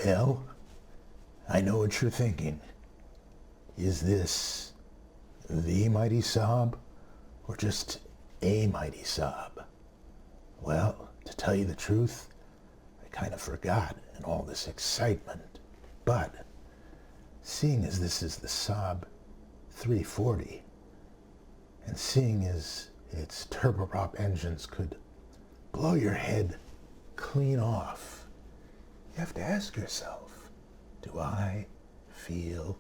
Well, I know what you're thinking. Is this the mighty SAAB or just a mighty SAAB? Well, to tell you the truth, I kind of forgot in all this excitement. But seeing as this is the SAAB 340, and seeing as its turboprop engines could blow your head clean off, you have to ask yourself, do I feel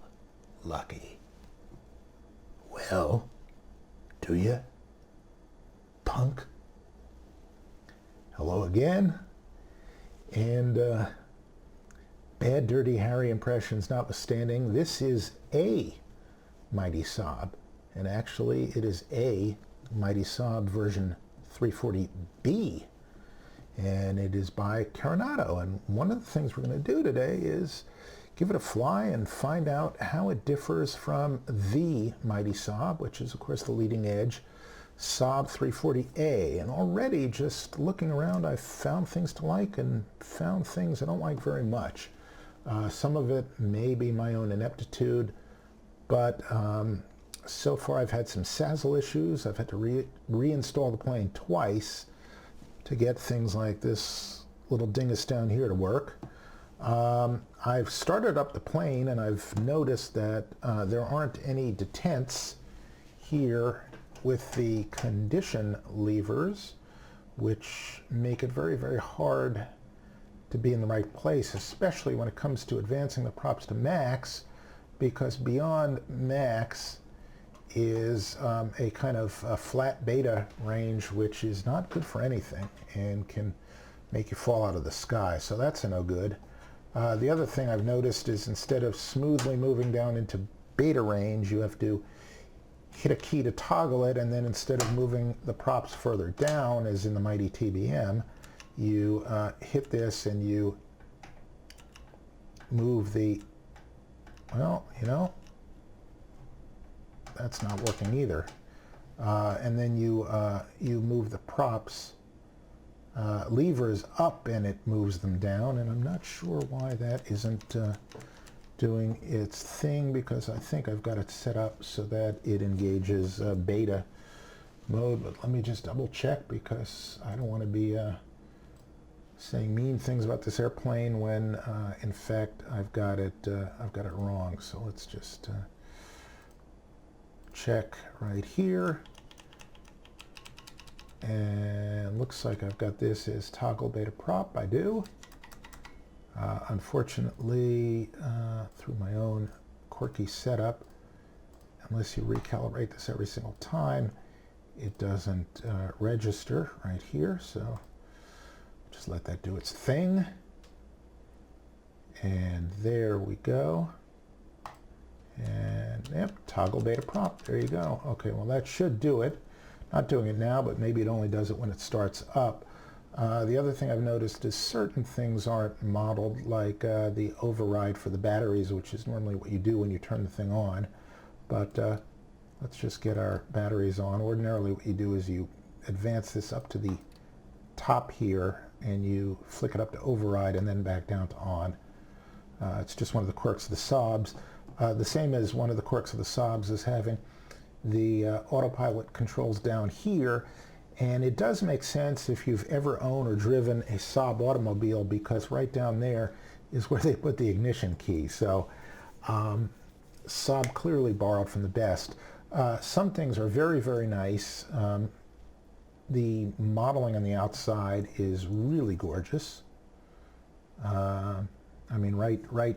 lucky? Well, do you, punk? Hello again, and bad Dirty Harry impressions notwithstanding, this is a mighty SAAB, and actually it is a mighty SAAB version 340B, and it is by Carenado. And one of the things we're going to do today is give it a fly and find out how it differs from the mighty SAAB, which is of course the leading edge SAAB 340A. And already just looking around, I've found things to like and found things I don't like very much. Some of it may be my own ineptitude, but so far I've had some Sazzle issues. I've had to reinstall the plane twice to get things like this little dingus down here to work. I've started up the plane and I've noticed that there aren't any detents here with the condition levers, which make it very, very hard to be in the right place, especially when it comes to advancing the props to max, because beyond max is a kind of a flat beta range, which is not good for anything and can make you fall out of the sky. So that's a no good. The other thing I've noticed is instead of smoothly moving down into beta range, you have to hit a key to toggle it, and then instead of moving the props further down, as in the mighty TBM, you hit this and you move the, well, you know, that's not working either. And then you move the props levers up and it moves them down, and I'm not sure why that isn't doing its thing, because I think I've got it set up so that it engages beta mode. But let me just double check, because I don't want to be saying mean things about this airplane when in fact I've got it wrong. So let's just check right here, and looks like I've got this as toggle beta prop. I do. Unfortunately, through my own quirky setup, unless you recalibrate this every single time, it doesn't register right here. So just let that do its thing. And there we go. And yep, toggle beta prop. There you go. Okay, well that should do it. Not doing it now, but maybe it only does it when it starts up. The other thing I've noticed is certain things aren't modeled, like the override for the batteries, which is normally what you do when you turn the thing on. But let's just get our batteries on. Ordinarily what you do is you advance this up to the top here and you flick it up to override and then back down to on. It's just one of the quirks of the SAABs. The same as one of the quirks of the SAABs is having the autopilot controls down here. And it does make sense if you've ever owned or driven a SAAB automobile, because right down there is where they put the ignition key. So SAAB clearly borrowed from the best. Some things are very, very nice. The modeling on the outside is really gorgeous. I mean, right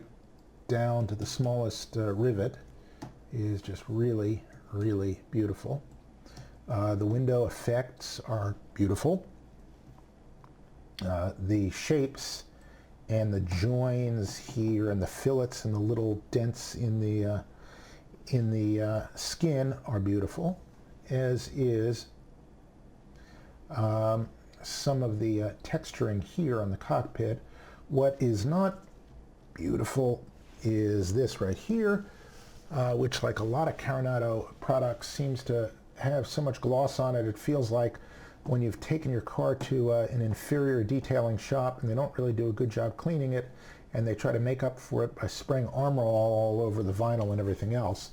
down to the smallest rivet is just really, really beautiful. The window effects are beautiful. The shapes and the joins here and the fillets and the little dents in the skin are beautiful, as is some of the texturing here on the cockpit. What is not beautiful is this right here, which, like a lot of Carenado products, seems to have so much gloss on it, it feels like when you've taken your car to an inferior detailing shop and they don't really do a good job cleaning it, and they try to make up for it by spraying Armor all over the vinyl and everything else.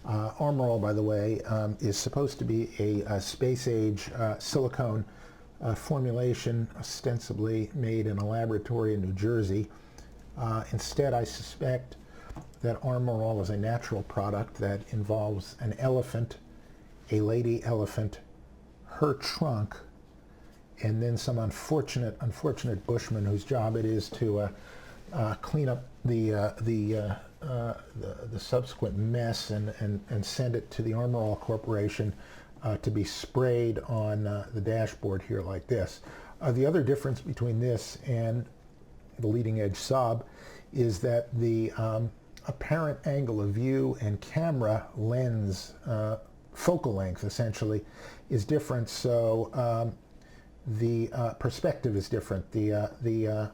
Armor All, by the way, is supposed to be a space-age silicone formulation, ostensibly made in a laboratory in New Jersey. Instead, I suspect that Armor All is a natural product that involves an elephant, a lady elephant, her trunk, and then some unfortunate bushman whose job it is to clean up the subsequent mess and send it to the Armor All Corporation to be sprayed on the dashboard here like this. The other difference between this and the leading edge SAAB is that the apparent angle of view and camera lens, focal length essentially, is different. So the perspective is different. The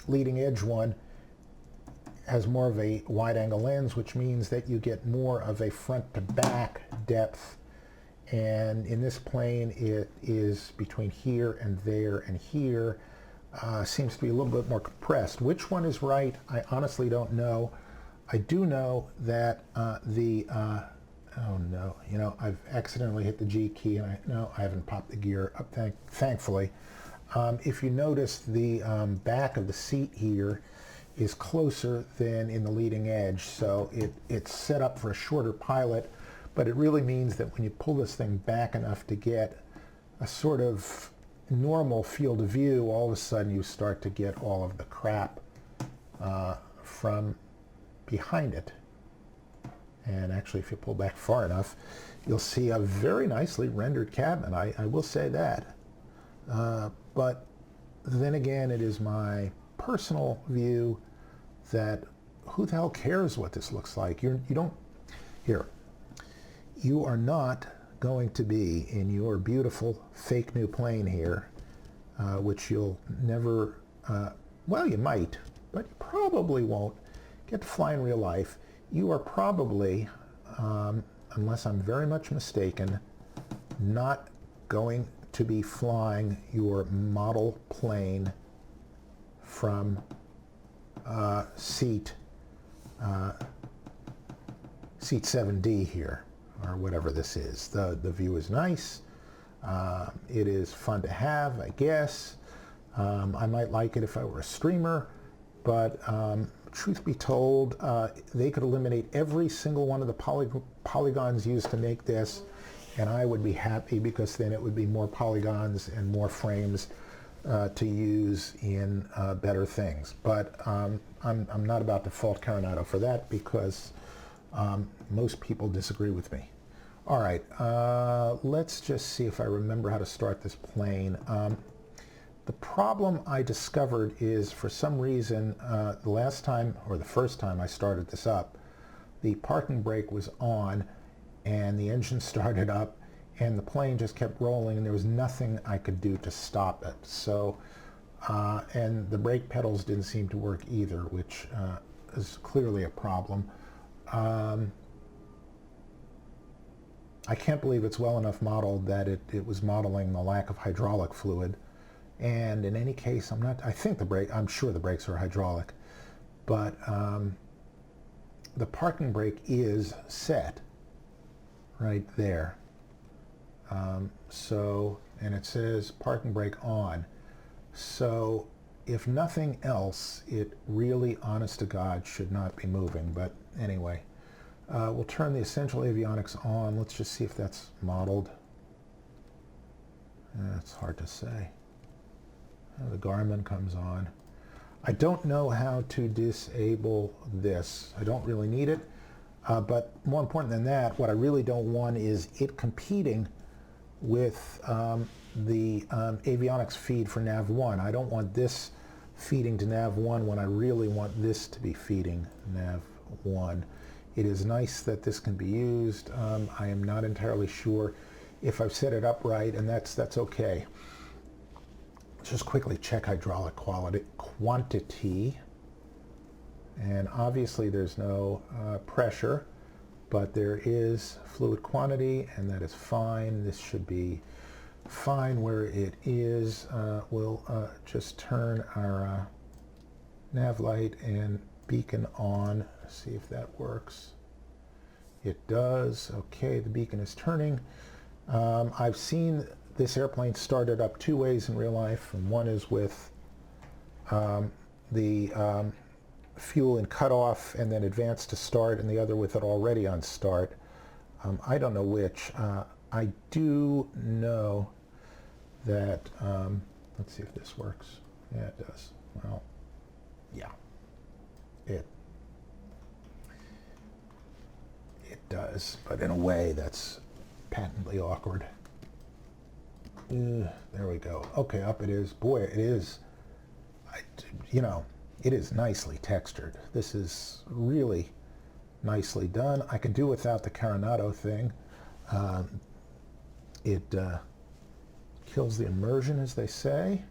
leading edge one has more of a wide angle lens, which means that you get more of a front to back depth, and in this plane it is between here and there and here. Seems to be a little bit more compressed. Which one is right, I honestly don't know. I do know that oh no, you know, I've accidentally hit the G key, and I haven't popped the gear up, thankfully. If you notice, the back of the seat here is closer than in the leading edge, so it's set up for a shorter pilot, but it really means that when you pull this thing back enough to get a sort of normal field of view, all of a sudden you start to get all of the crap from behind it. And actually, if you pull back far enough, you'll see a very nicely rendered cabin. I will say that. But then again, it is my personal view that who the hell cares what this looks like? You are not going to be in your beautiful fake new plane here, which you'll never, well, you might, but you probably won't get to fly in real life. You are probably, unless I'm very much mistaken, not going to be flying your model plane from seat 7D here, or whatever this is. The view is nice. It is fun to have, I guess. I might like it if I were a streamer, but truth be told, they could eliminate every single one of the polygons used to make this, and I would be happy, because then it would be more polygons and more frames to use in better things. But I'm not about to fault Carenado for that, because most people disagree with me. All right, let's just see if I remember how to start this plane. The problem I discovered is, for some reason, the last time, or the first time I started this up, the parking brake was on and the engine started up and the plane just kept rolling, and there was nothing I could do to stop it. So, and the brake pedals didn't seem to work either, which is clearly a problem. I can't believe it's well enough modeled that it was modeling the lack of hydraulic fluid. And in any case, I'm sure the brakes are hydraulic, but the parking brake is set right there. And it says parking brake on. So if nothing else, it really, honest to God, should not be moving. But anyway, we'll turn the essential avionics on. Let's just see if that's modeled. It's hard to say. The Garmin comes on. I don't know how to disable this. I don't really need it. But more important than that, what I really don't want is it competing with the avionics feed for Nav1. I don't want this feeding to Nav1 when I really want this to be feeding Nav1. It is nice that this can be used. I am not entirely sure if I've set it up right, and that's okay. Let's just quickly check hydraulic quantity. And obviously there's no pressure, but there is fluid quantity, and that is fine. This should be fine where it is. We'll just turn our nav light and beacon on, see if that works. It does. Okay, the beacon is turning. I've seen this airplane started up two ways in real life, and one is with the fuel in cutoff and then advance to start, and the other with it already on start. I don't know which. I do know that, let's see if this works. Yeah, it does. Well, yeah, it does, but in a way that's patently awkward. There we go. Okay, up it is. Boy, it is, it is nicely textured. This is really nicely done. I can do without the Carenado thing. It kills the immersion, as they say.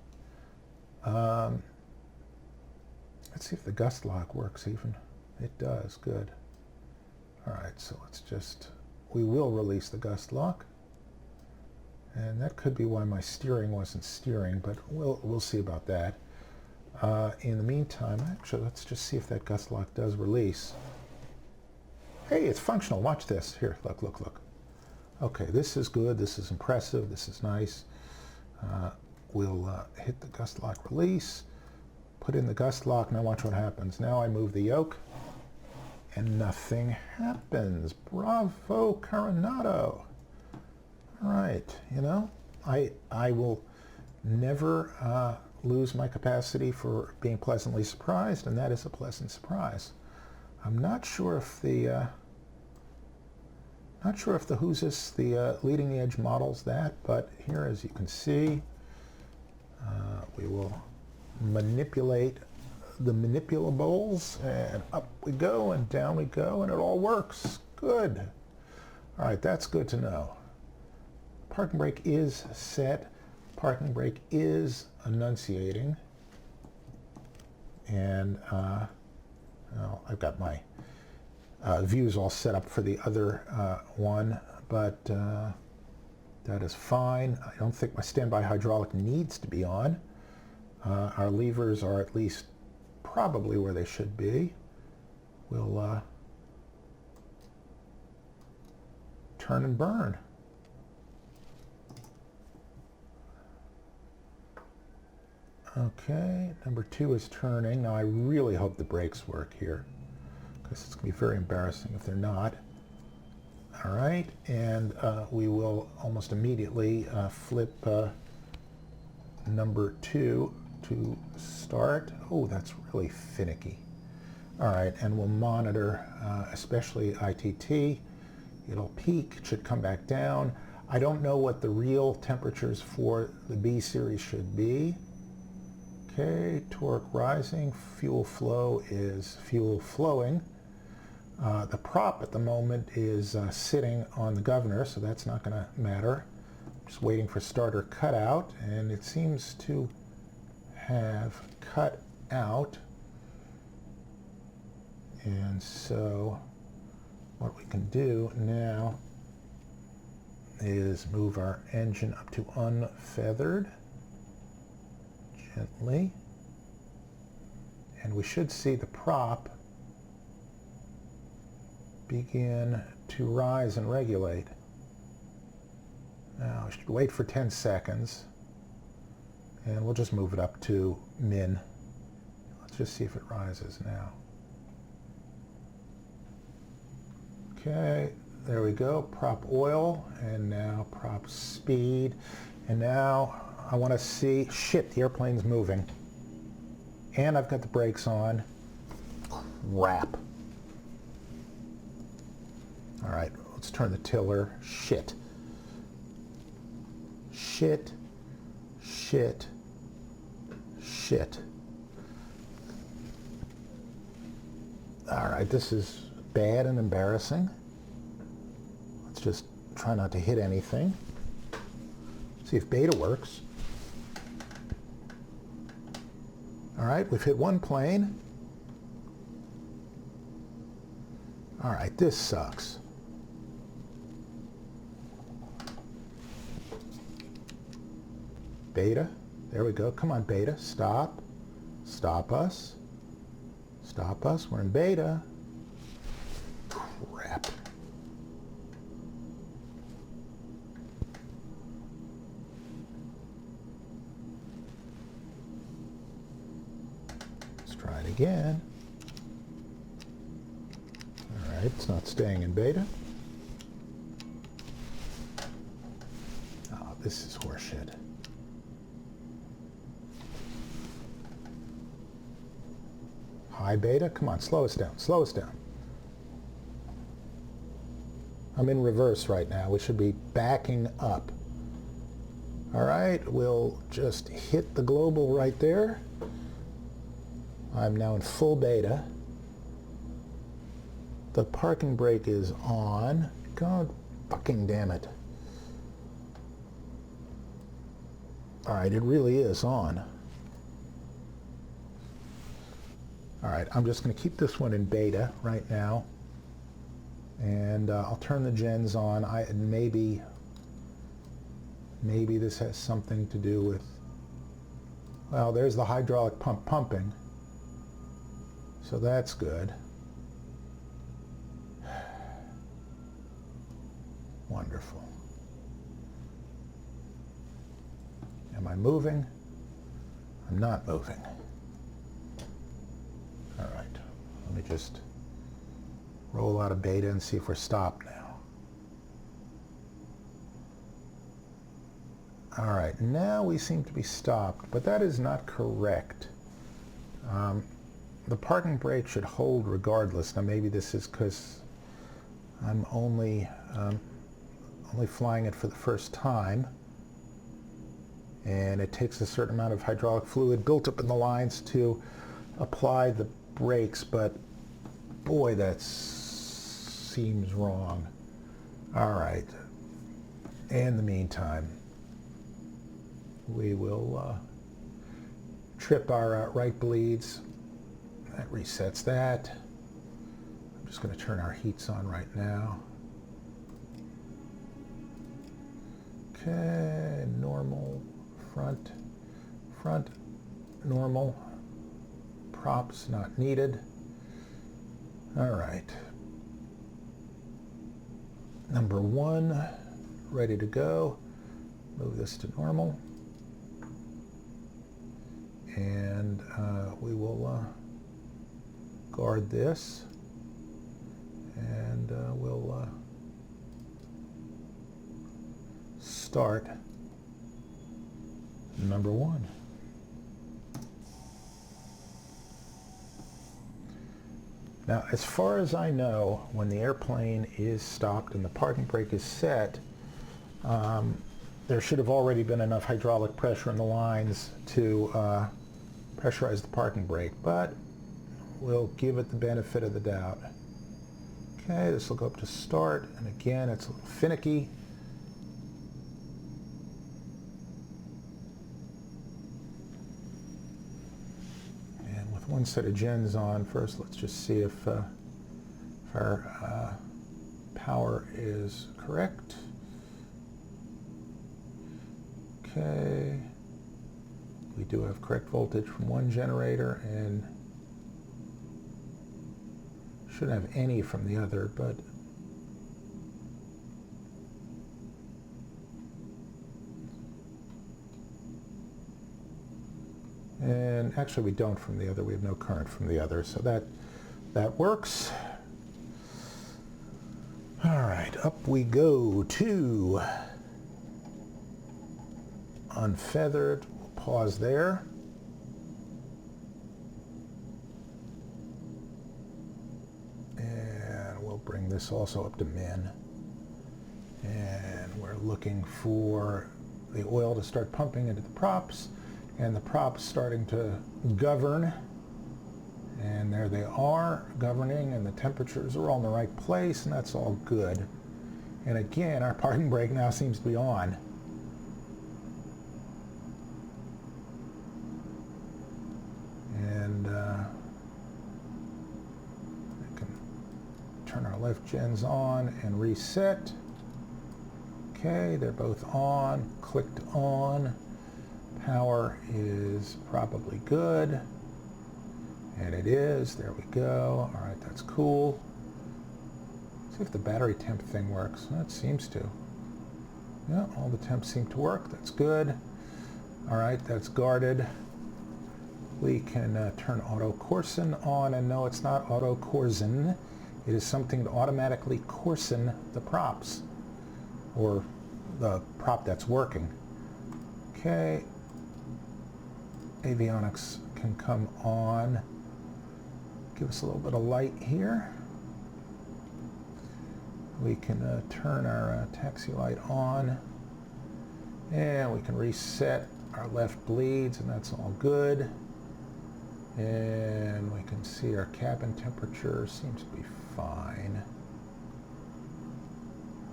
Let's see if the gust lock works even. It does, good. All right, so we will release the gust lock. And that could be why my steering wasn't steering, but we'll see about that. In the meantime, actually, let's just see if that gust lock does release. Hey, it's functional. Watch this. Here, look, look, look. Okay, this is good. This is impressive. This is nice. We'll hit the gust lock release, put in the gust lock. Now watch what happens. Now I move the yoke, and nothing happens. Bravo, Carenado. All right, I will never lose my capacity for being pleasantly surprised, and that is a pleasant surprise. I'm not sure if the Who's the leading edge models that, but here, as you can see, we will manipulate the manipulables, and up we go and down we go, and it all works. Good. All right, that's good to know. Parking brake is set. Parking brake is enunciating. And I've got my views all set up for the other one, but that is fine. I don't think my standby hydraulic needs to be on. Our levers are at least probably where they should be. We'll turn and burn. Okay, number 2 is turning. Now I really hope the brakes work here, because it's going to be very embarrassing if they're not. All right, and we will almost immediately flip number 2 to start. Oh, that's really finicky. All right, and we'll monitor especially ITT. It'll peak, it should come back down. I don't know what the real temperatures for the B series should be. Okay, torque rising, fuel flow is fuel flowing. The prop at the moment is sitting on the governor, so that's not going to matter. Just waiting for starter cutout, and it seems to have cut out. And so what we can do now is move our engine up to unfeathered gently, and we should see the prop begin to rise and regulate. Now I should wait for 10 seconds, and we'll just move it up to min. Let's just see if it rises now. Okay, there we go. Prop oil, and now prop speed, and now I want to see, shit, the airplane's moving. And I've got the brakes on. Crap. All right, let's turn the tiller. Shit. Shit. Shit. Shit. All right, this is bad and embarrassing. Let's just try not to hit anything. See if beta works. All right, we've hit one plane. All right, this sucks. Beta. There we go. Come on, beta. Stop. Stop us. Stop us. We're in beta. Crap. Let's try it again. All right, it's not staying in beta. Oh, this is horseshit. High beta, come on, slow us down, slow us down. I'm in reverse right now. We should be backing up. All right, we'll just hit the global right there. I'm now in full beta. The parking brake is on. God fucking damn it. All right, it really is on. All right, I'm just going to keep this one in beta right now, and I'll turn the gens on. Maybe this has something to do with, well, there's the hydraulic pump pumping, so that's good. Wonderful. Am I moving? I'm not moving. All right, let me just roll out of beta and see if we're stopped now. All right, now we seem to be stopped, but that is not correct. The parking brake should hold regardless. Now maybe this is because I'm only flying it for the first time, and it takes a certain amount of hydraulic fluid built up in the lines to apply the brakes, but boy, that seems wrong. All right, in the meantime, we will trip our right bleeds. That resets that. I'm just going to turn our heats on right now. Okay, normal, front, normal. Props not needed. All right. Number one, ready to go. Move this to normal. And we will guard this. And we'll start number one. Now, as far as I know, when the airplane is stopped and the parking brake is set, there should have already been enough hydraulic pressure in the lines to pressurize the parking brake, but we'll give it the benefit of the doubt. Okay, this will go up to start, and again, it's a little finicky. One set of gens on first. Let's just see if our power is correct. Okay, we do have correct voltage from one generator and shouldn't have any from the other, but and actually we don't from the other. We have no current from the other, so that works. All right, up we go to unfeathered. We'll pause there. And we'll bring this also up to min. And we're looking for the oil to start pumping into the props. And the props starting to govern, and there they are governing, and the temperatures are all in the right place, and that's all good. And again, our parking brake now seems to be on. And I can turn our left gens on and reset. Okay, they're both on, clicked on. Power is probably good. And it is. There we go. All right, that's cool. See if the battery temp thing works. Well, it seems to. Yeah, all the temps seem to work. That's good. All right, that's guarded. We can turn auto coarsen on, and no, it's not auto coarsen. It is something to automatically coarsen the props, or the prop that's working. Okay. Avionics can come on. Give us a little bit of light here. We can turn our taxi light on, and we can reset our left bleeds, and that's all good. And we can see our cabin temperature seems to be fine.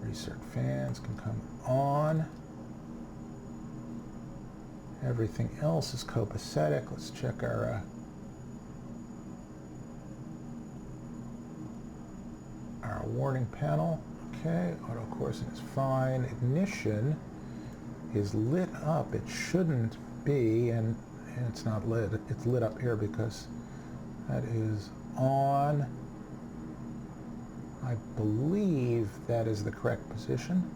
Recirc fans can come on. Everything else is copacetic. Let's check our warning panel. Okay, auto coarsen is fine. Ignition is lit up. It shouldn't be, and it's not lit. It's lit up here because that is on. I believe that is the correct position.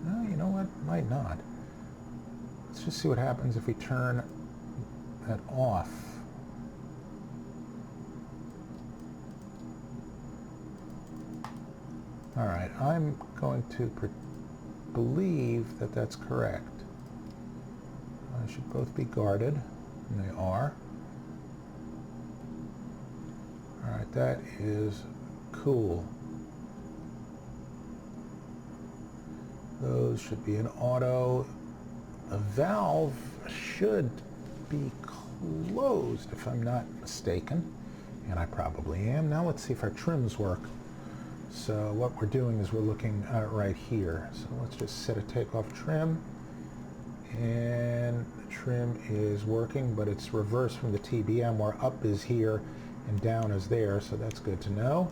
No, you know what? Might not. Let's just see what happens if we turn that off. All right, I'm going to believe that that's correct. They should both be guarded, and they are. All right, that is cool. Those should be in auto. The valve should be closed, if I'm not mistaken, and I probably am. Now let's see if our trims work. So what we're doing is we're looking right here. So let's just set a takeoff trim, and the trim is working, but it's reversed from the TBM, where up is here and down is there, so that's good to know.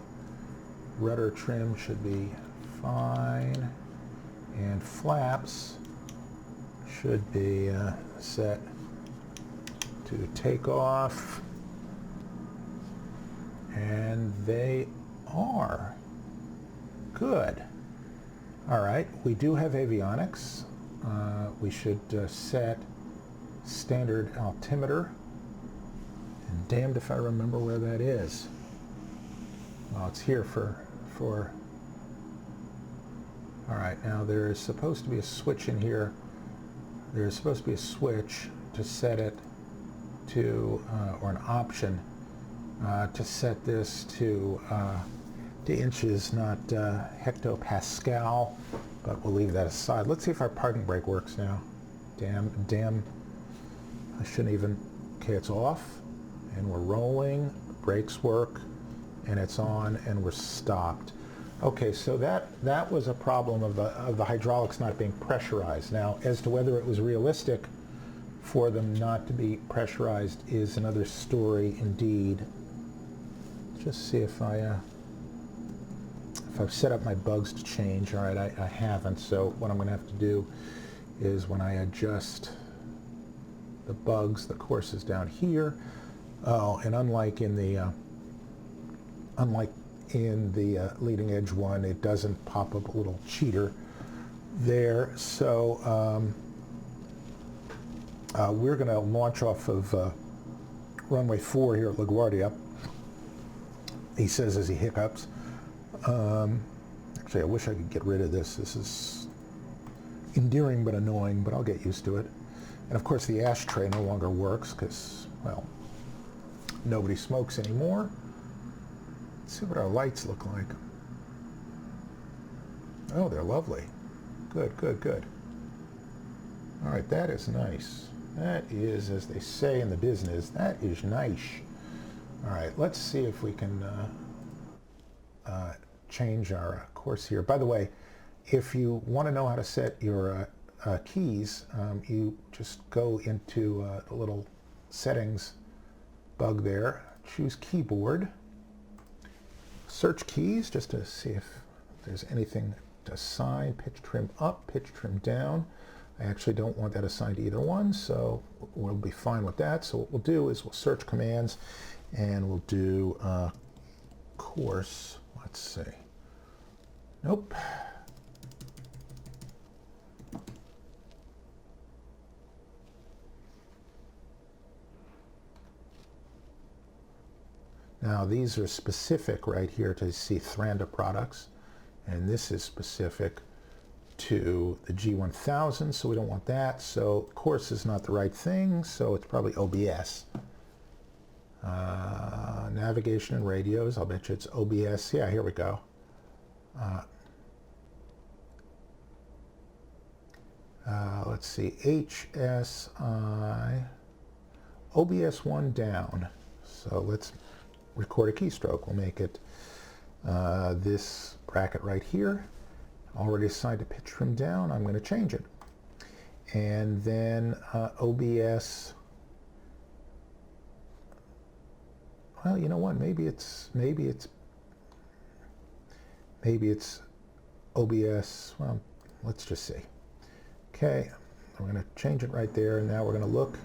Rudder trim should be fine, and flaps should be set to takeoff, and they are. Good. All right, we do have avionics. We should set standard altimeter, and damned if I remember where that is. Well, it's here for all right, now there is supposed to be a switch in here. There's supposed to be a switch to set it to, or an option to set this to inches, not hectopascal, but we'll leave that aside. Let's see if our parking brake works now. Damn, I shouldn't even, okay, it's off, and we're rolling, brakes work, and it's on, and we're stopped. Okay, so that was a problem of the hydraulics not being pressurized. Now, as to whether it was realistic for them not to be pressurized is another story indeed. Just see if I've set up my bugs to change. All right, I haven't, so what I'm going to have to do is when I adjust the bugs, the course is down here. Oh, and unlike in the leading edge one, it doesn't pop up a little cheater there. So we're going to launch off of runway 4 here at LaGuardia. He says as he hiccups. Actually, I wish I could get rid of this. This is endearing but annoying, but I'll get used to it. And of course, the ashtray no longer works because, well, nobody smokes anymore. Let's see what our lights look like. Oh, they're lovely. Good, good, good. All right, that is nice. That is, as they say in the business, that is nice. All right, let's see if we can change our course here. By the way, if you want to know how to set your keys, you just go into the little settings bug there, choose keyboard, search keys just to see if there's anything to assign, pitch trim up, pitch trim down. I actually don't want that assigned to either one, so we'll be fine with that. So what we'll do is we'll search commands and we'll do course. Let's see. Nope. Now these are specific right here to see Thranda products, and this is specific to the G1000, so we don't want that. So course is not the right thing, so it's probably OBS. Navigation and radios, I'll bet you it's OBS. Yeah, here we go. Let's see, HSI, OBS 1 down. So let's record a keystroke. We'll make it this bracket right here. Already assigned a pitch trim down. I'm going to change it. And then OBS. Well, you know what? Maybe it's OBS. Well, let's just see. Okay, I'm going to change it right there, and now we're going to look,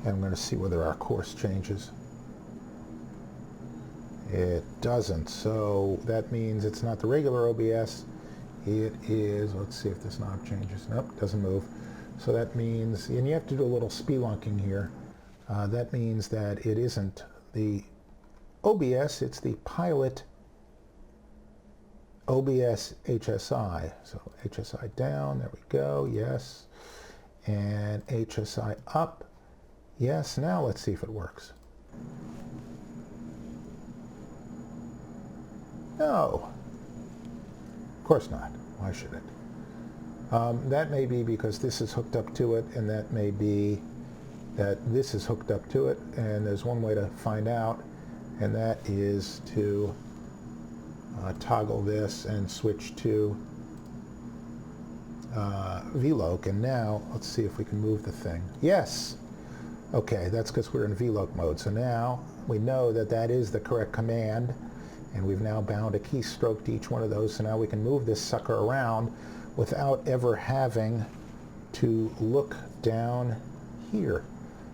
and I'm going to see whether our course changes. It doesn't, so that means it's not the regular OBS. It is, let's see if this knob changes. Nope, doesn't move. So that means, and you have to do a little spelunking here. That means that it isn't the OBS, it's the pilot OBS HSI. So HSI down, there we go, yes. And HSI up, yes. Now let's see if it works. No, of course not. Why should it? That may be because this is hooked up to it, and that may be that this is hooked up to it, and there's one way to find out, and that is to toggle this and switch to VLOC. And now let's see if we can move the thing. Yes. Okay, that's because we're in VLOC mode. So now we know that that is the correct command, and we've now bound a keystroke to each one of those. So now we can move this sucker around without ever having to look down here.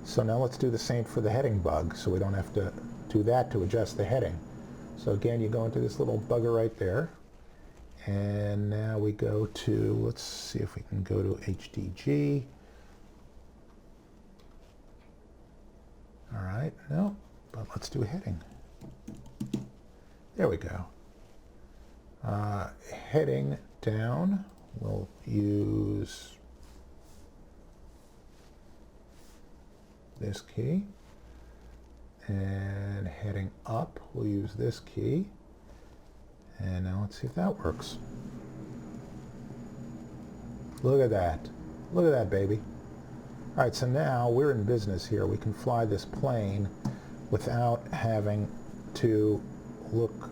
So now let's do the same for the heading bug, so we don't have to do that to adjust the heading. So again, you go into this little bugger right there, and now we go to, let's see if we can go to HDG. All right, no, but let's do a heading. There we go. Heading down, we'll use this key. And heading up, we'll use this key. And now let's see if that works. Look at that. Look at that, baby. All right, so now we're in business here. We can fly this plane without having to look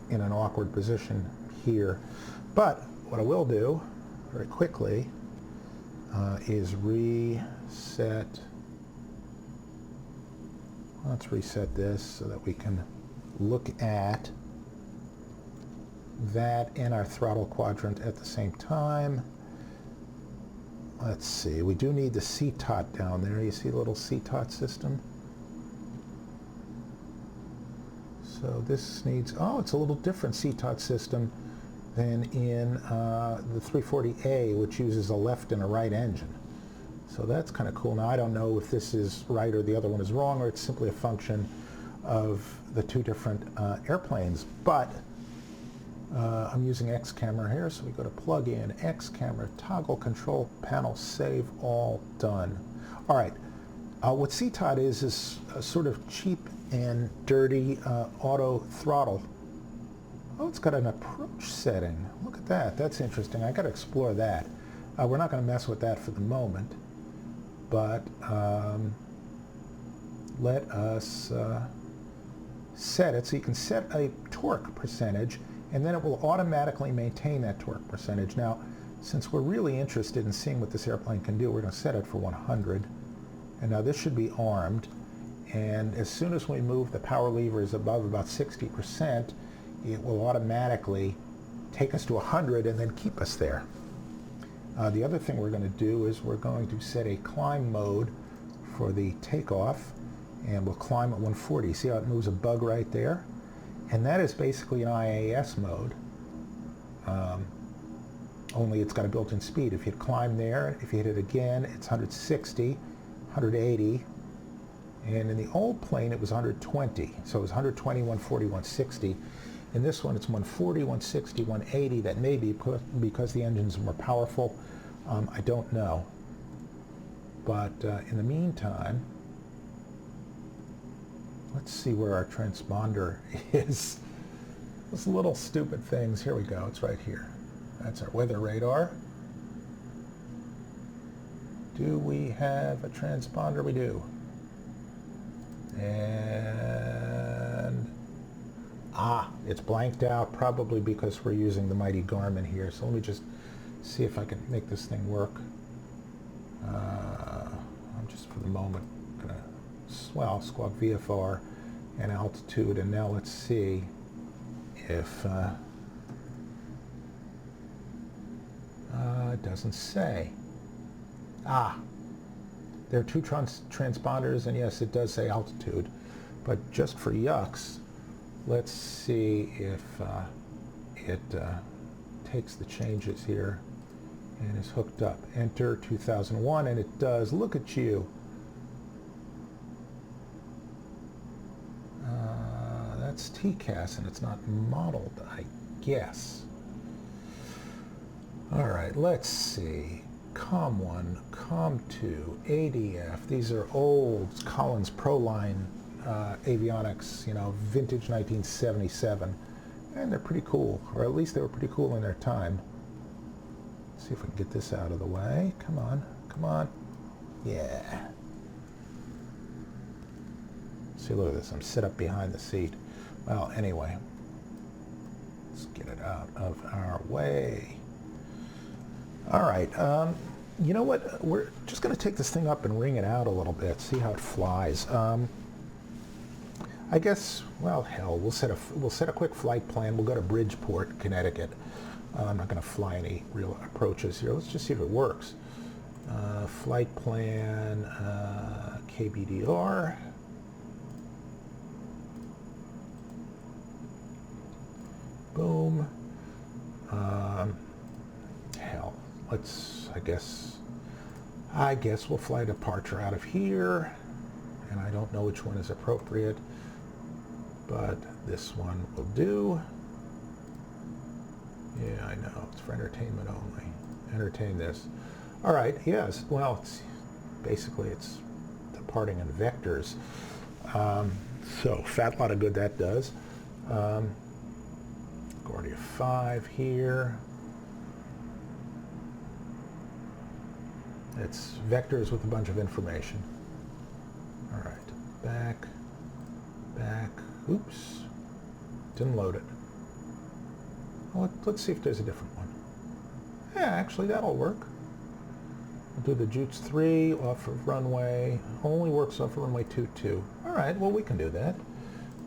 in an awkward position here. But what I will do very quickly is reset. Let's reset this so that we can look at that and our throttle quadrant at the same time. Let's see, we do need the CTOT down there. You see the little CTOT system? So this needs, oh, it's a little different CTOT system than in the 340A, which uses a left and a right engine. So that's kind of cool. Now I don't know if this is right or the other one is wrong, or it's simply a function of the two different airplanes. But I'm using X camera here, so we go to plug in, X camera, toggle control panel, save all, done. All right, what CTOT is a sort of cheap and dirty auto throttle. Oh, it's got an approach setting. Look at that, that's interesting. I got to explore that. We're not going to mess with that for the moment. But let us set it so you can set a torque percentage, and then it will automatically maintain that torque percentage. Now, since we're really interested in seeing what this airplane can do, we're going to set it for 100. And now this should be armed, and as soon as we move the power levers above about 60%, it will automatically take us to 100 and then keep us there. The other thing we're going to do is we're going to set a climb mode for the takeoff, and we'll climb at 140. See how it moves a bug right there? And that is basically an IAS mode, only it's got a built-in speed. If you climb there, if you hit it again, it's 160, 180, and in the old plane it was 120. So it was 120, 140, 160. In this one it's 140, 160, 180. That may be because the engines are more powerful. I don't know. But in the meantime, let's see where our transponder is. Those little stupid things. Here we go. It's right here. That's our weather radar. Do we have a transponder? We do. And it's blanked out, probably because we're using the mighty Garmin here. So let me just see if I can make this thing work. I'm just for the moment going to squawk VFR and altitude, and now let's see if it doesn't say. There are two transponders, and yes, it does say altitude, but just for yucks, let's see if it takes the changes here and is hooked up. Enter 2001, and it does. Look at you. That's TCAS, and it's not modeled, I guess. All right, let's see. COM1, COM2, ADF. These are old Collins Proline avionics, vintage 1977. And they're pretty cool, or at least they were pretty cool in their time. Let's see if we can get this out of the way. Come on, come on. Yeah. See, look at this. I'm set up behind the seat. Well, anyway, let's get it out of our way. All right. You know what? We're just going to take this thing up and ring it out a little bit, see how it flies. I guess, well, hell, we'll set a quick flight plan. We'll go to Bridgeport, Connecticut. I'm not going to fly any real approaches here. Let's just see if it works. Flight plan, KBDR. Boom. Hell, I guess we'll fly departure out of here, and I don't know which one is appropriate, but this one will do. Yeah, I know, it's for entertainment only. Entertain this. All right, yes, well, it's departing in vectors. So, fat lot of good that does. Guardia 5 here. It's vectors with a bunch of information. All right, back, oops, didn't load it. Well, let's see if there's a different one. Yeah, actually that'll work. We'll do the Jutes 3 off of runway, only works off of runway 22. All right, well we can do that.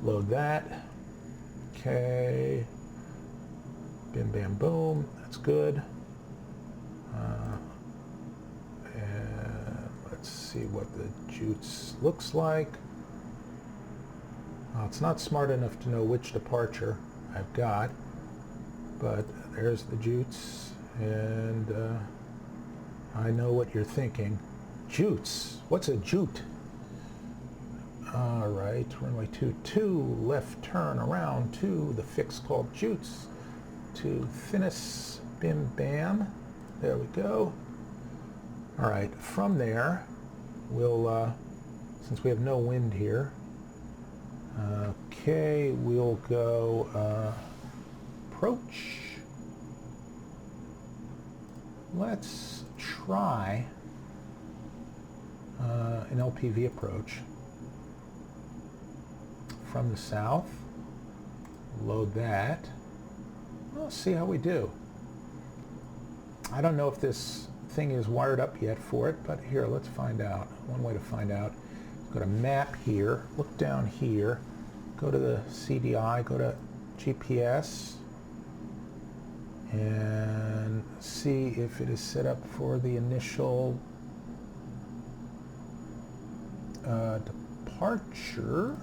Load that, okay. Bim, bam, boom, that's good. And let's see what the Jutes looks like. It's not smart enough to know which departure I've got, but there's the Jutes, and I know what you're thinking. Jutes? What's a Jute? All right, runway 22, left turn around to the fix called Jutes. To Finis, bim bam, there we go. All right, from there, we'll, since we have no wind here, okay, we'll go approach. Let's try an Lpv approach from the south. Load that. We'll see how we do. I don't know if this thing is wired up yet for it, but here, let's find out. One way to find out, go to map here, look down here, go to the CDI, go to GPS, and see if it is set up for the initial departure,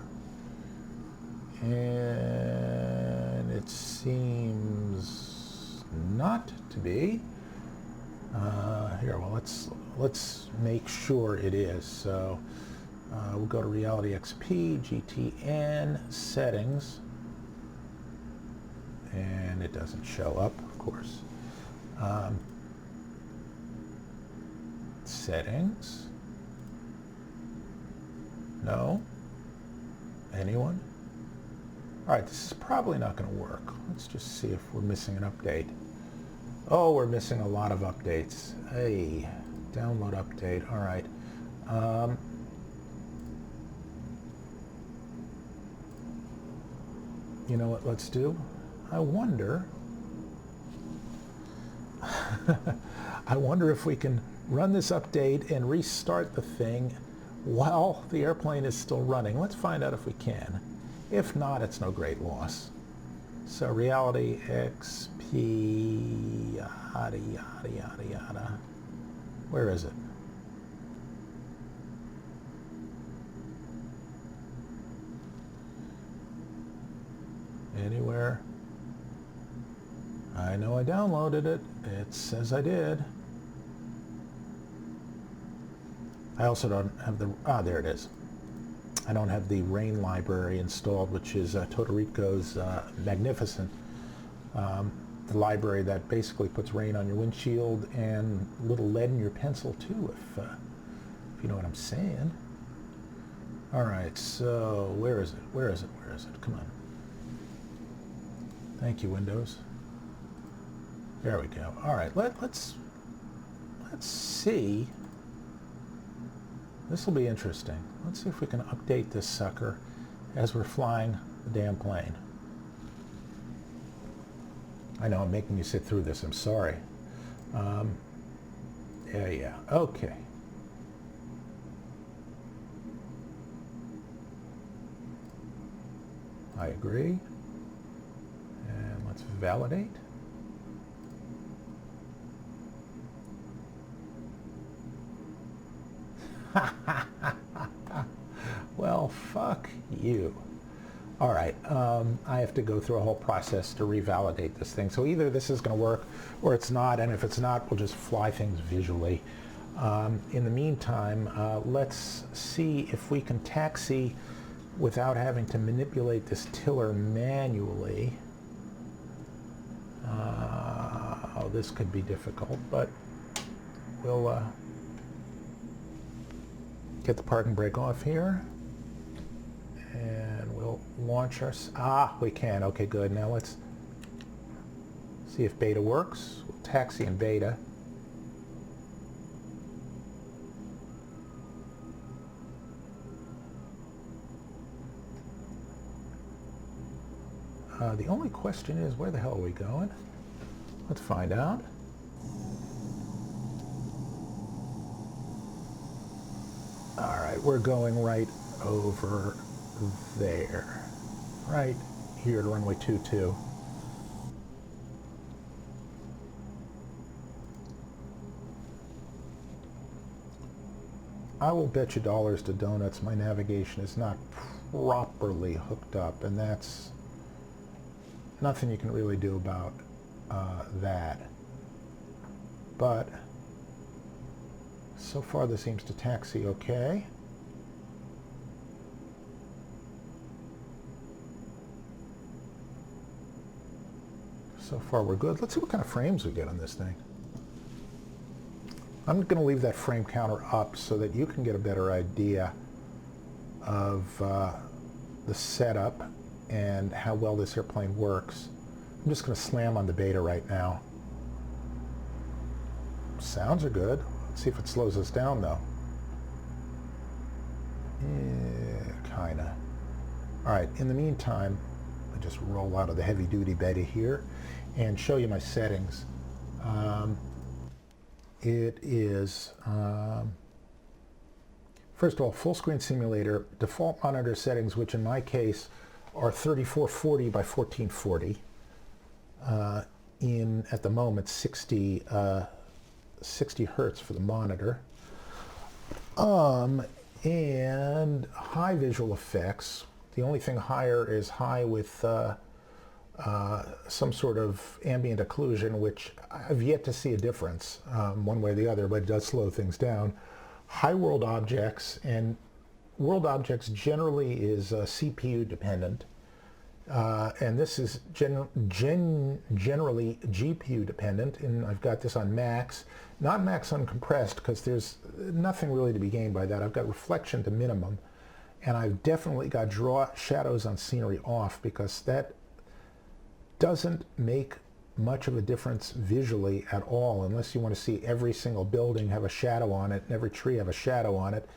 and it seems not to be. Here, well, let's make sure it is. So we'll go to Reality XP, GTN, Settings, and it doesn't show up, of course. Settings. No? Anyone? All right, this is probably not going to work. Let's just see if we're missing an update. Oh, we're missing a lot of updates. Hey, download update. All right. You know what let's do? I wonder I wonder if we can run this update and restart the thing while the airplane is still running. Let's find out if we can. If not, it's no great loss. So Reality XP, yada, yada, yada, yada. Where is it? Anywhere? I know I downloaded it. It says I did. I also don't have the, there it is. I don't have the rain library installed, which is Todorico's magnificent the library that basically puts rain on your windshield and a little lead in your pencil too, if you know what I'm saying. All right, so where is it? Where is it? Where is it? Come on. Thank you, Windows. There we go. All right, let's see. This will be interesting. Let's see if we can update this sucker as we're flying the damn plane. I know I'm making you sit through this. I'm sorry. Yeah. Okay. I agree. And let's validate. Well, fuck you. All right, I have to go through a whole process to revalidate this thing. So either this is going to work or it's not, and if it's not, we'll just fly things visually. In the meantime, let's see if we can taxi without having to manipulate this tiller manually. Oh, this could be difficult, but we'll get the parking brake off here. And we'll launch our... we can. Okay, good. Now let's see if beta works. We'll taxi in beta. The only question is, where the hell are we going? Let's find out. All right, we're going right over there, right here at runway 22. I will bet you dollars to donuts my navigation is not properly hooked up, and that's nothing you can really do about that. But so far this seems to taxi okay. So far we're good. Let's see what kind of frames we get on this thing. I'm going to leave that frame counter up so that you can get a better idea of the setup and how well this airplane works. I'm just going to slam on the beta right now. Sounds are good. Let's see if it slows us down though. Yeah, kinda. All right, in the meantime, I just roll out of the heavy duty beta here and show you my settings. It is, first of all, full screen simulator, default monitor settings, which in my case are 3440 by 1440. in, at the moment, 60 hertz for the monitor. And high visual effects. The only thing higher is high with some sort of ambient occlusion, which I've yet to see a difference one way or the other, but it does slow things down. High world objects, and world objects generally is CPU dependent, and this is generally GPU dependent, and I've got this on max, not max uncompressed, because there's nothing really to be gained by that. I've got reflection to minimum, and I've definitely got draw shadows on scenery off, because that doesn't make much of a difference visually at all, unless you want to see every single building have a shadow on it and every tree have a shadow on it.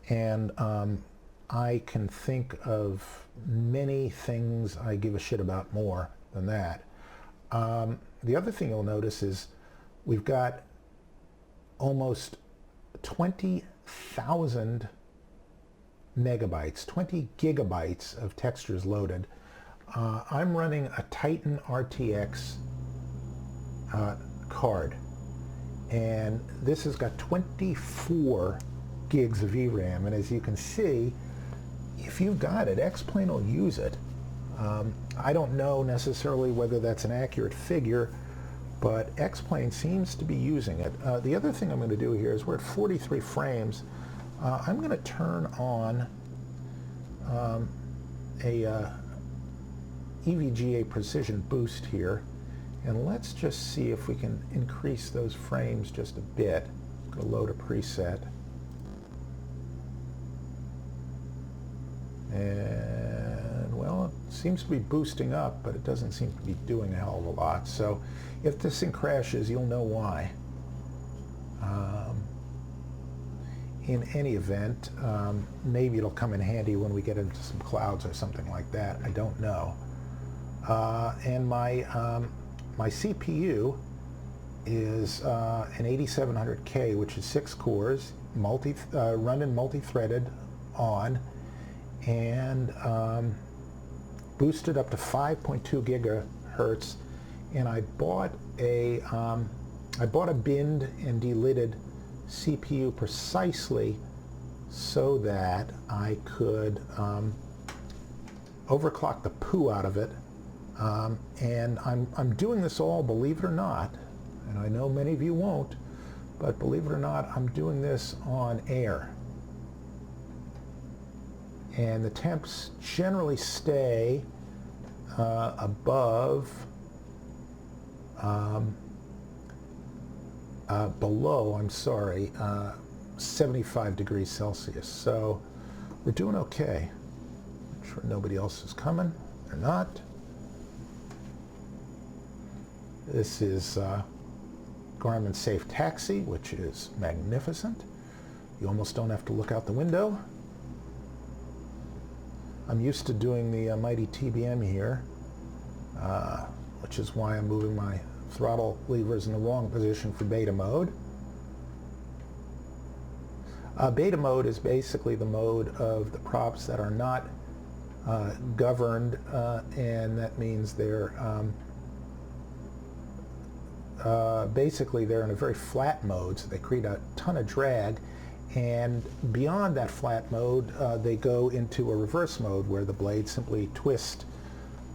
And I can think of many things I give a shit about more than that. The other thing you'll notice is we've got almost 20,000 megabytes, 20 gigabytes of textures loaded. I'm running a Titan RTX card, and this has got 24 gigs of VRAM, and as you can see, if you've got it, X-Plane will use it. I don't know necessarily whether that's an accurate figure, but X-Plane seems to be using it. The other thing I'm going to do here is we're at 43 frames. I'm going to turn on a EVGA precision boost here, and let's just see if we can increase those frames just a bit. I'm going to load a preset, and well, it seems to be boosting up, but it doesn't seem to be doing a hell of a lot. So if this thing crashes, you'll know why. In any event, maybe it'll come in handy when we get into some clouds or something like that. I don't know. And my CPU is an 8700K, which is 6 cores, running multi-threaded on, and boosted up to 5.2 gigahertz. And I bought a binned and delidded CPU precisely so that I could overclock the poo out of it. And I'm doing this all, believe it or not, and I know many of you won't, but believe it or not, I'm doing this on air. And the temps generally stay below 75 degrees Celsius. So we're doing okay. I'm sure nobody else is coming. They're not. This is Garmin Safe Taxi, which is magnificent. You almost don't have to look out the window. I'm used to doing the mighty TBM here, which is why I'm moving my throttle levers in the wrong position for beta mode. Beta mode is basically the mode of the props that are not governed, and that means they're basically they're in a very flat mode, so they create a ton of drag, and beyond that flat mode they go into a reverse mode where the blades simply twist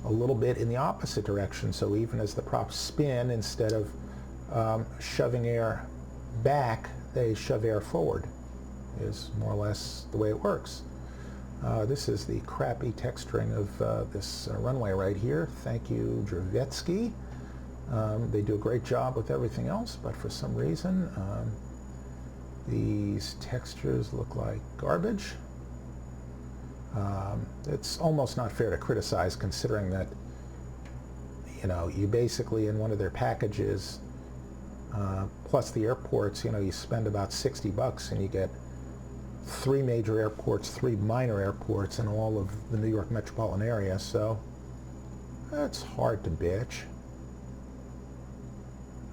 a little bit in the opposite direction, so even as the props spin, instead of shoving air back, they shove air forward, is more or less the way it works. This is the crappy texturing of this runway right here. Thank you, Dravetsky. They do a great job with everything else, but for some reason these textures look like garbage. It's almost not fair to criticize, considering that, you know, you basically, in one of their packages, plus the airports, you know, you spend about $60 and you get 3 major airports, 3 minor airports, and all of the New York metropolitan area, so it's hard to bitch.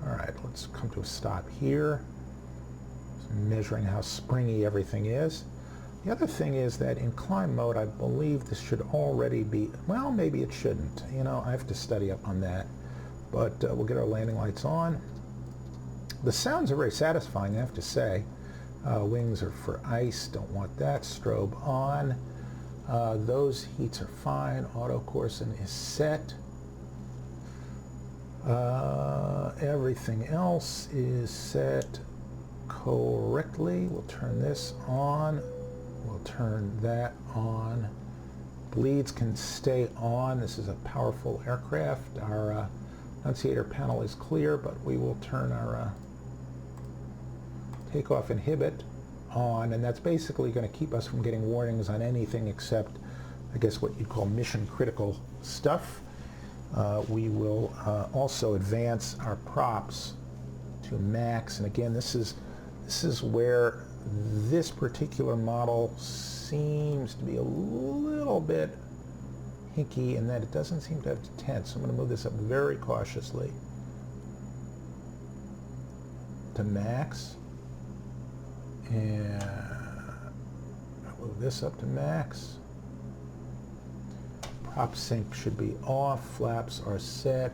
All right, let's come to a stop here. Just measuring how springy everything is. The other thing is that in climb mode, I believe this should already be, well, maybe it shouldn't. You know, I have to study up on that. but we'll get our landing lights on. The sounds are very satisfying, I have to say. Wings are for ice, don't want that. Strobe on. Those heats are fine. Auto Corson is set. Everything else is set correctly. We'll turn this on. We'll turn that on. Bleeds can stay on. This is a powerful aircraft. Our annunciator panel is clear, but we will turn our takeoff inhibit on, and that's basically going to keep us from getting warnings on anything except, I guess, what you'd call mission critical stuff. We will also advance our props to max, and again, this is where this particular model seems to be a little bit hinky in that it doesn't seem to have Temps. So I'm going to move this up very cautiously to max, and I'll move this up to max. Prop sync should be off, flaps are set,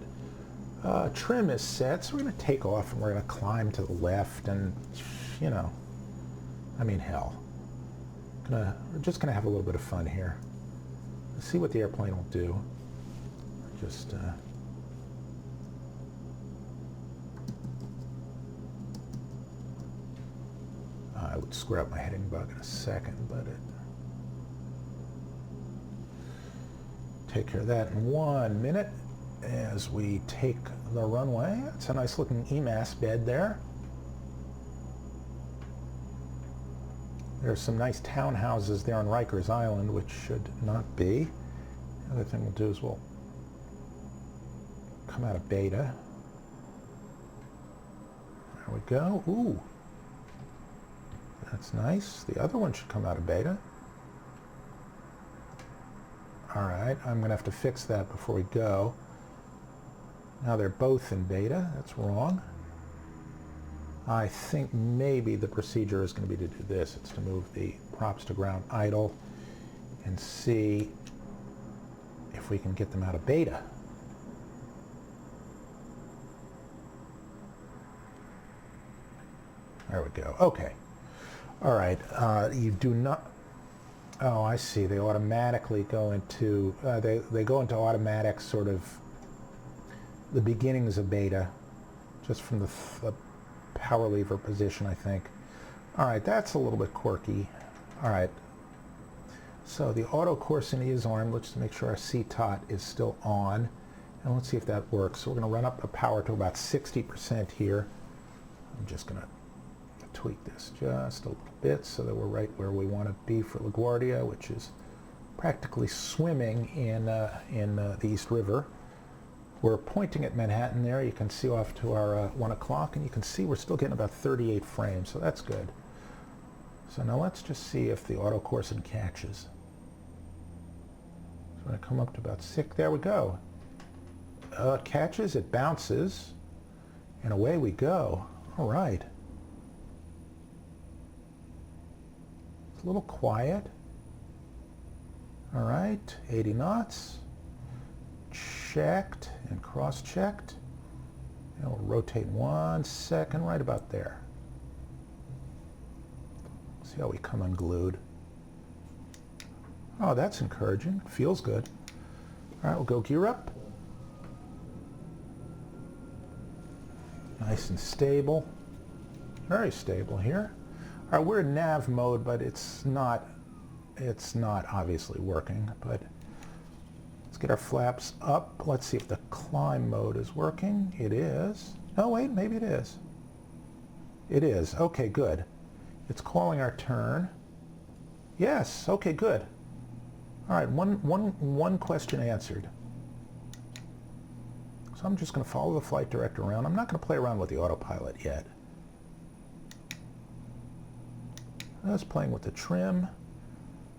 trim is set, so we're going to take off and we're going to climb to the left, and you know, I mean, hell. We're just going to have a little bit of fun here. Let's see what the airplane will do. Just I would square up my heading bug in a second, but take care of that in 1 minute as we take the runway. It's a nice looking EMAS bed there. There's some nice townhouses there on Rikers Island, which should not be. The other thing we'll do is we'll come out of beta. There we go. Ooh, that's nice. The other one should come out of beta. All right, I'm going to have to fix that before we go. Now they're both in beta. That's wrong. I think maybe the procedure is going to be to do this. It's to move the props to ground idle and see if we can get them out of beta. There we go. Okay. All right. You do not... Oh, I see. They automatically go into... they go into automatic sort of the beginnings of beta just from the power lever position, I think. All right, that's a little bit quirky. All right, so the auto Corson is armed. Let's make sure our CTOT is still on, and let's see if that works. So we're going to run up the power to about 60% here. I'm just going to tweak this just a little bit so that we're right where we want to be for LaGuardia, which is practically swimming in the East River. We're pointing at Manhattan there. You can see off to our 1 o'clock, and you can see we're still getting about 38 frames, so that's good. So now let's just see if the auto Corson catches. So we're going to come up to about 6. There we go. It catches, it bounces, and away we go. All right. It's a little quiet. All right, 80 knots. Checked and cross-checked. And we'll rotate 1 second, right about there. See how we come unglued. Oh, that's encouraging. Feels good. All right, we'll go gear up. Nice and stable. Very stable here. All right, we're in nav mode, but it's not obviously working, but let's get our flaps up. Let's see if the climb mode is working. It is. No, wait, maybe it is. It is. Okay, good. It's calling our turn. Yes, okay, good. All right, one question answered. So I'm just going to follow the flight director around. I'm not going to play around with the autopilot yet. I was playing with the trim.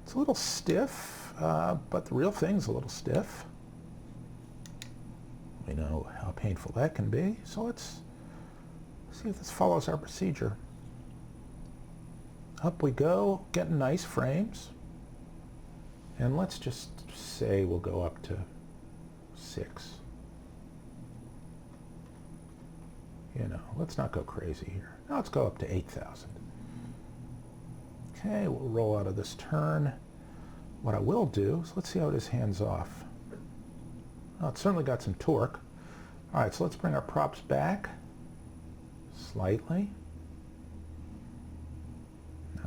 It's a little stiff, but the real thing's a little stiff. We know how painful that can be. So let's see if this follows our procedure. Up we go, getting nice frames. And let's just say we'll go up to 6. You know, let's not go crazy here. Now let's go up to 8,000. Okay, we'll roll out of this turn. What I will do is let's see how it is hands off. Oh, it's certainly got some torque. All right, so let's bring our props back slightly.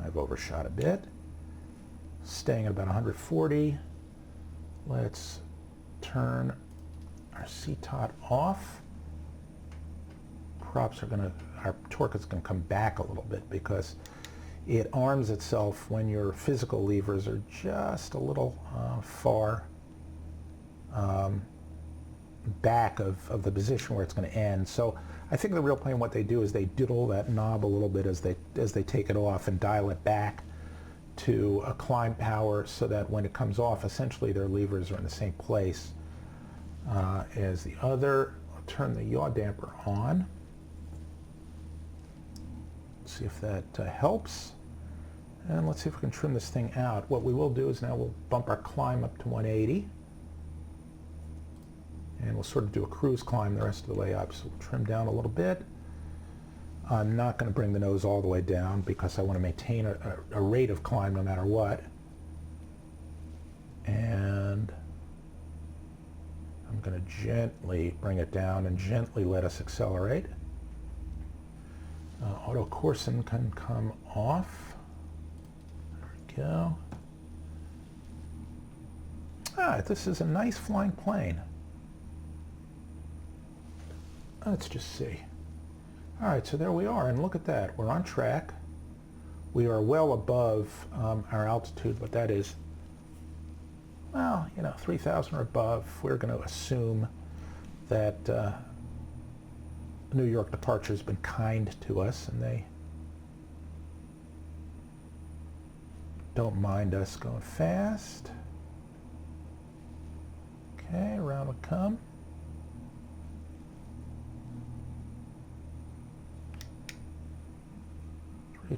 I've overshot a bit. Staying at about 140. Let's turn our CTOT off. Props are our torque is going to come back a little bit because it arms itself when your physical levers are just a little far back of the position where it's going to end. So I think the real plane, what they do is they diddle that knob a little bit as they take it off and dial it back to a climb power so that when it comes off, essentially their levers are in the same place as the other. I'll turn the yaw damper on. See if that helps. And let's see if we can trim this thing out. What we will do is now we'll bump our climb up to 180. And we'll sort of do a cruise climb the rest of the way up. So we'll trim down a little bit. I'm not going to bring the nose all the way down because I want to maintain a rate of climb no matter what. And I'm going to gently bring it down and gently let us accelerate. Auto coursing can come off. There we go. This is a nice flying plane. Let's just see. All right, so there we are, and look at that. We're on track. We are well above our altitude, but that is, well, 3,000 or above. We're going to assume that New York departure has been kind to us, and they don't mind us going fast. Okay, around we come.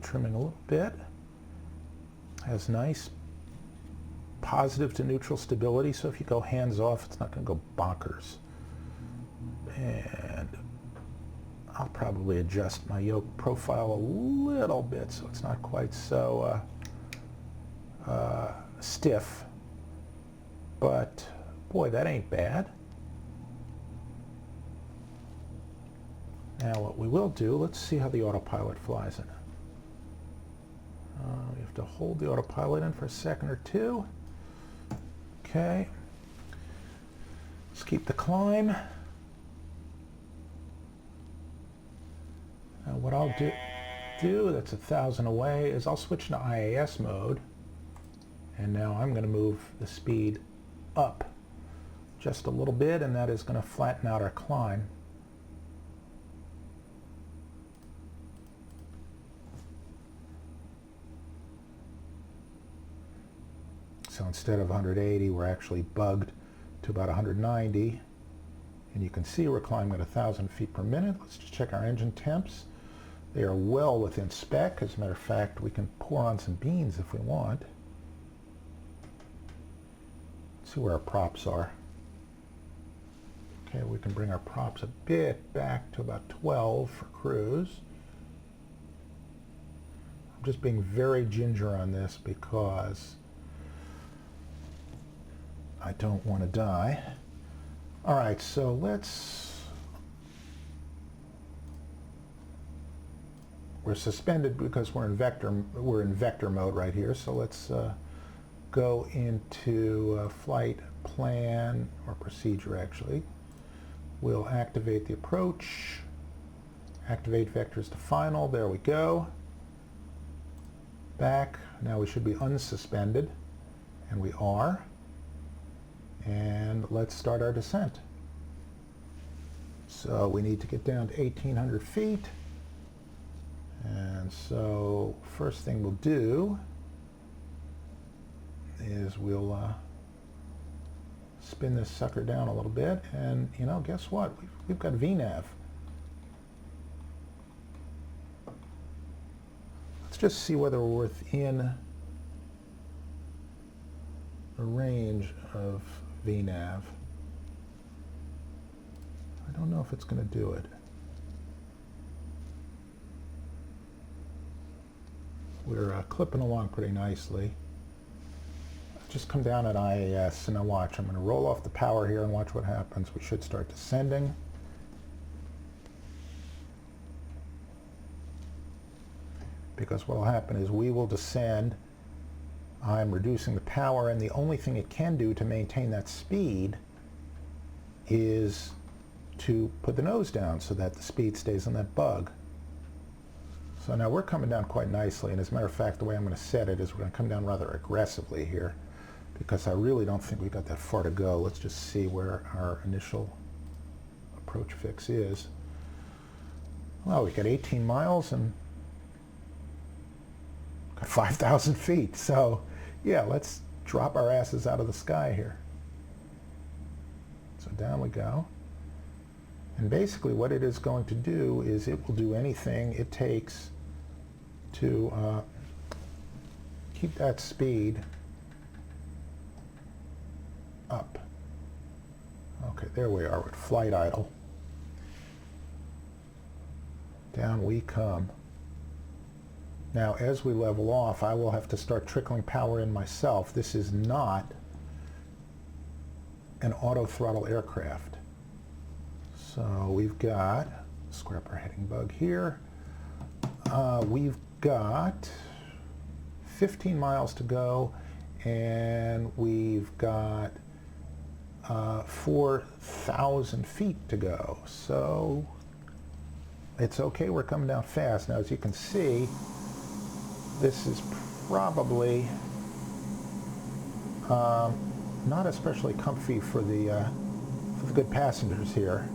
Trimming a little bit. Has nice positive to neutral stability, so if you go hands off, it's not going to go bonkers. And I'll probably adjust my yoke profile a little bit so it's not quite so stiff. But boy, that ain't bad. Now what we will do, let's see how the autopilot flies in. We have to hold the autopilot in for a second or two. Okay. Let's keep the climb. Now what I'll do, that's 1,000 away, is I'll switch to IAS mode. And now I'm going to move the speed up just a little bit, and that is going to flatten out our climb. So instead of 180, we're actually bugged to about 190. And you can see we're climbing at 1,000 feet per minute. Let's just check our engine temps. They are well within spec. As a matter of fact, we can pour on some beans if we want. Let's see where our props are. Okay, we can bring our props a bit back to about 12 for cruise. I'm just being very ginger on this because I don't want to die. All right, so we're suspended because we're in vector mode right here. So let's go into flight plan or procedure actually. We'll activate the approach, activate vectors to final. There we go. Back. Now we should be unsuspended, and we are. And let's start our descent. So we need to get down to 1,800 feet. And so first thing we'll do is we'll spin this sucker down a little bit. And guess what? We've got VNAV. Let's just see whether we're within the range of VNAV. I don't know if it's going to do it. We're clipping along pretty nicely. Just come down at IAS and now watch. I'm going to roll off the power here and watch what happens. We should start descending. Because what will happen is we will descend. I'm reducing the power, and the only thing it can do to maintain that speed is to put the nose down so that the speed stays on that bug. So now we're coming down quite nicely, and as a matter of fact, the way I'm going to set it is we're going to come down rather aggressively here because I really don't think we've got that far to go. Let's just see where our initial approach fix is. Well, we've got 18 miles and got 5,000 feet. So yeah, let's drop our asses out of the sky here. So down we go. And basically what it is going to do is it will do anything it takes to keep that speed up. Okay, there we are with flight idle. Down we come. Now, as we level off, I will have to start trickling power in myself. This is not an auto-throttle aircraft. So we've got, scrap our heading bug here. We've got 15 miles to go, and we've got 4,000 feet to go. So it's okay, we're coming down fast. Now, as you can see, this is probably not especially comfy for the good passengers here.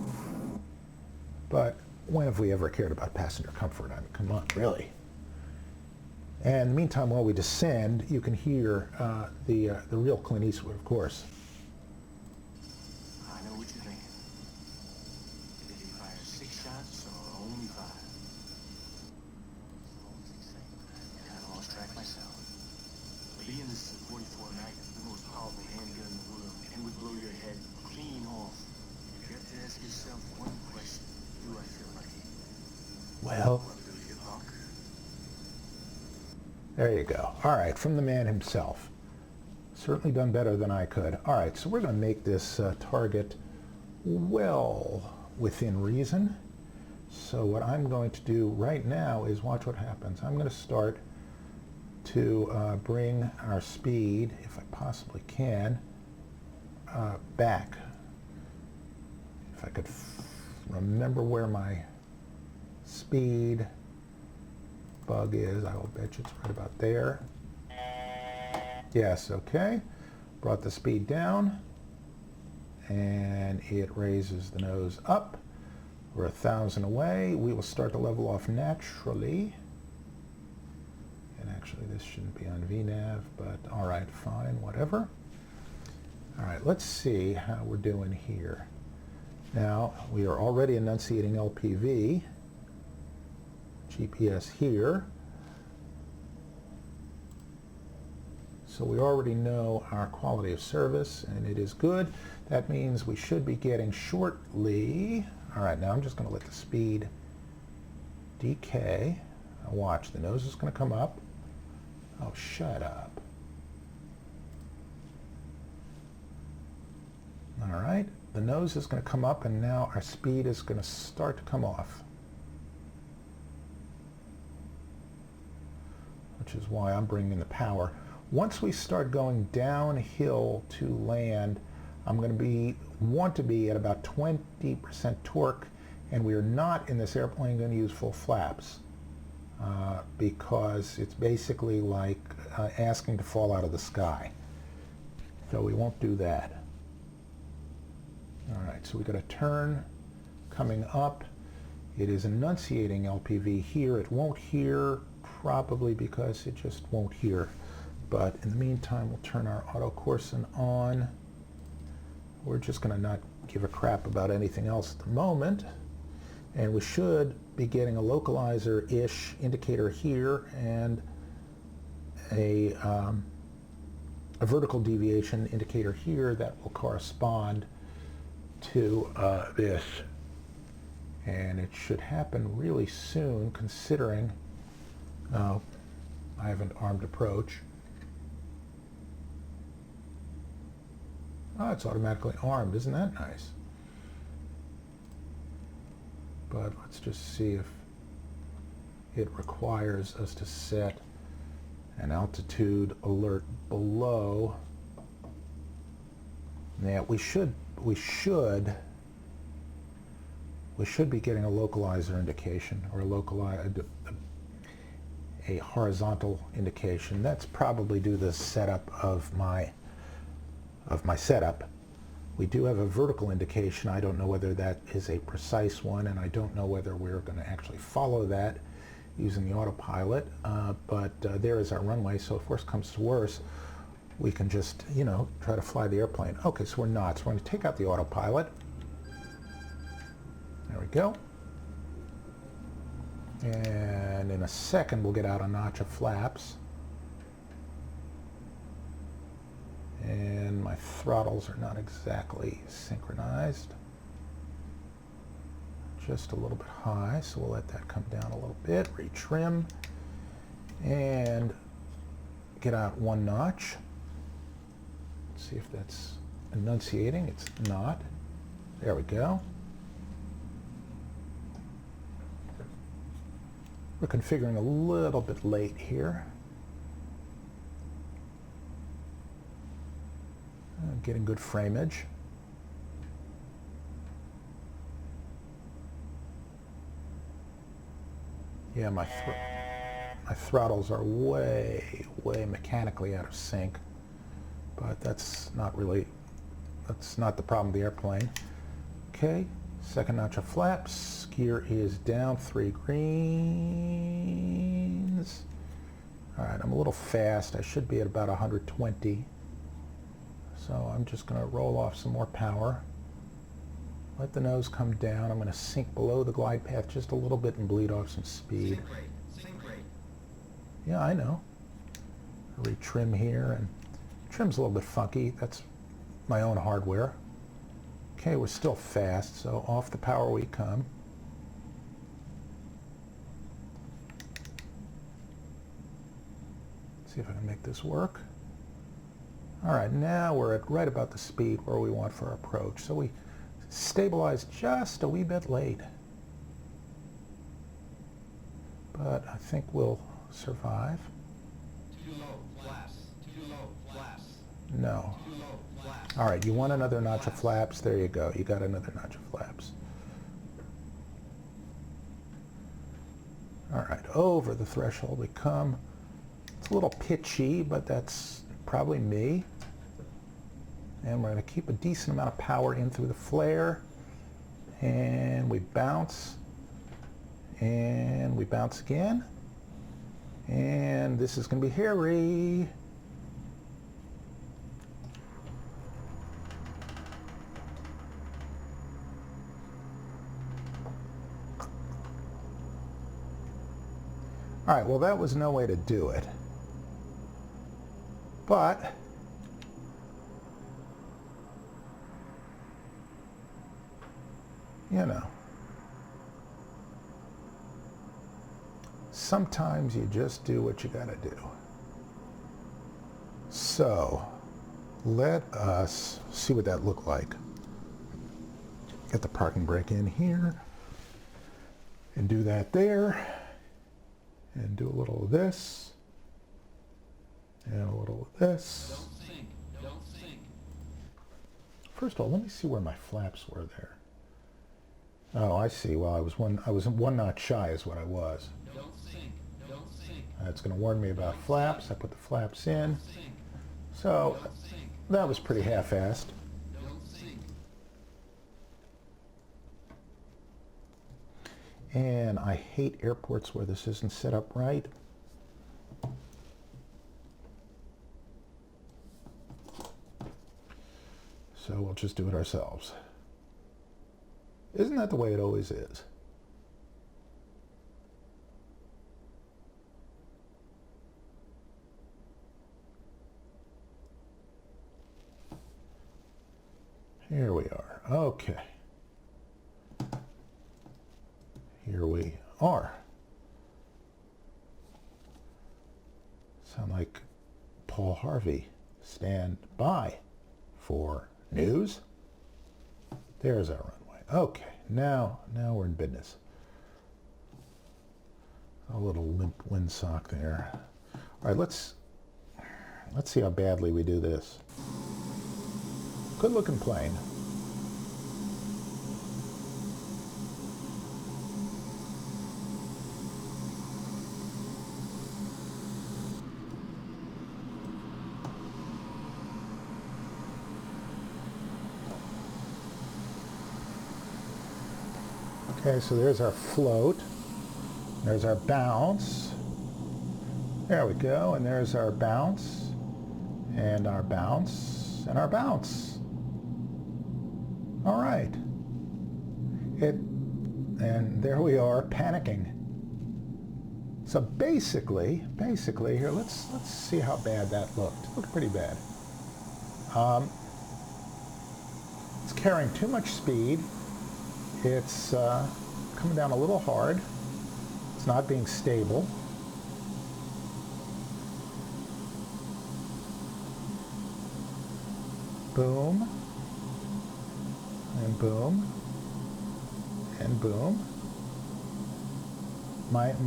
But when have we ever cared about passenger comfort? I mean, come on, really. And in the meantime, while we descend, you can hear the real Clint Eastwood, of course. I know what you're thinking. Did he fire 6 shots or only 5? I lost track myself. Being this is a 44 Magnum, the most powerful handgun in the world, and would blow your head clean off. You have to ask yourself one question. Do I feel lucky? Well, there you go. All right, from the man himself. Certainly done better than I could. All right, so we're going to make this target well within reason. So what I'm going to do right now is watch what happens. I'm going to start to bring our speed, if I possibly can, back. If I could remember where my speed bug is, I will bet you it's right about there. Yes, okay. Brought the speed down, and it raises the nose up. We're 1,000 away. We will start to level off naturally. And actually, this shouldn't be on VNav, but all right, fine, whatever. All right, let's see how we're doing here. Now, we are already enunciating Lpv. GPS here. So we already know our quality of service, and it is good. That means we should be getting shortly. All right, now I'm just going to let the speed decay. Now watch, the nose is going to come up. Oh, shut up. All right, the nose is going to come up, and now our speed is going to start to come off. Which is why I'm bringing the power. Once we start going downhill to land, I'm going to want to be at about 20% torque, and we are not in this airplane going to use full flaps because it's basically like asking to fall out of the sky. So we won't do that. All right, so we got a turn coming up. It is enunciating Lpv here. It won't hear, probably because it just won't hear. But in the meantime, we'll turn our auto coursing on. We're just going to not give a crap about anything else at the moment. And we should be getting a localizer-ish indicator here and a vertical deviation indicator here that will correspond to this. And it should happen really soon, considering I have an armed approach. Oh, it's automatically armed. Isn't that nice? But let's just see if it requires us to set an altitude alert below. Now we should be getting a localizer indication, or a horizontal indication. That's probably due to the setup of my setup. We do have a vertical indication. I don't know whether that is a precise one, and I don't know whether we're going to actually follow that using the autopilot, but there is our runway, so if worse comes to worse, we can just, you know, try to fly the airplane. Okay, so we're not. So we're going to take out the autopilot. There we go. And in a second, we'll get out a notch of flaps. And my throttles are not exactly synchronized. Just a little bit high, so we'll let that come down a little bit, retrim, and get out one notch. Let's see if that's enunciating. It's not. There we go. We're configuring a little bit late here. Getting good frameage. Yeah, my throttles are way mechanically out of sync, but that's not the problem of the airplane. Okay, second notch of flaps. Gear is down, 3 greens. All right, I'm a little fast. I should be at about 120. So I'm just going to roll off some more power. Let the nose come down. I'm going to sink below the glide path just a little bit and bleed off some speed. Sink rate. Yeah, I know. Retrim here, and trim's a little bit funky. That's my own hardware. Okay, we're still fast, so off the power we come. Let's see if I can make this work. All right, now we're at right about the speed where we want for our approach. So we stabilize just a wee bit late. But I think we'll survive. Too low, flaps. Too low, flaps. No. Too low, flaps. All right, you want another notch of flaps? There you go. You got another notch of flaps. All right, over the threshold we come. It's a little pitchy, but that's probably me. And we're going to keep a decent amount of power in through the flare. And we bounce. And we bounce again. And this is going to be hairy. All right, well, that was no way to do it. But you know, sometimes you just do what you gotta do. So let us see what that looked like. Get the parking brake in here and do that there, and do a little of this and a little of this. Don't sink. Don't sink. First of all, let me see where my flaps were there. Oh, I see. Well, I was one notch shy is what I was. Don't sink. Don't sink. That's going to warn me about flaps. I put the flaps in. Sink. So Don't sink. that was pretty half-assed. Don't sink. And I hate airports where this isn't set up right. So we'll just do it ourselves. Isn't that the way it always is? Here we are. Okay. Here we are. like Paul Harvey. Stand by for news. There's our runway. Okay, now we're in business. A little limp windsock there. All right, let's see how badly we do this. Good looking plane. Okay, so there's our float. There's our bounce. There we go, and there's our bounce, and our bounce, and our bounce. All right. And there we are, panicking. So basically, here, let's see how bad that looked. It looked pretty bad. It's carrying too much speed. It's coming down a little hard. It's not being stable. Boom, and boom, and boom. I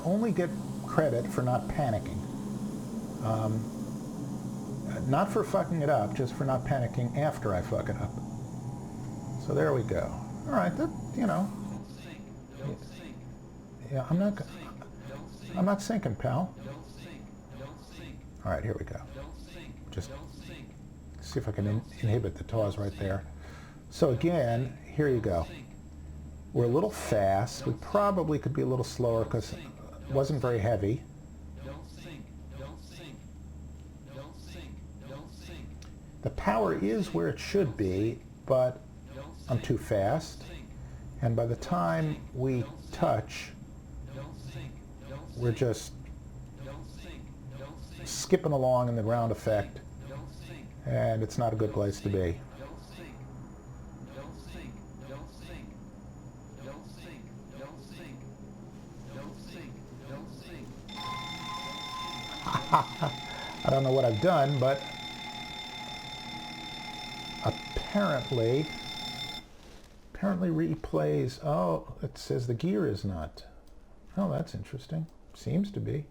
only get credit for not panicking. Not for fucking it up, just for not panicking after I fuck it up. So there we go. All right, that, you know. Yeah, I'm not sinking, pal. All right, here we go. Just see if I can inhibit the TAWs right there. So again, here you go. We're a little fast. We probably could be a little slower because it wasn't very heavy. The power is where it should be, but I'm too fast. And by the time we touch, we're just skipping along in the ground effect, and it's not a good place to be. I don't know what I've done, but apparently replays. Oh, it says the gear is not. Oh, that's interesting. Seems to be.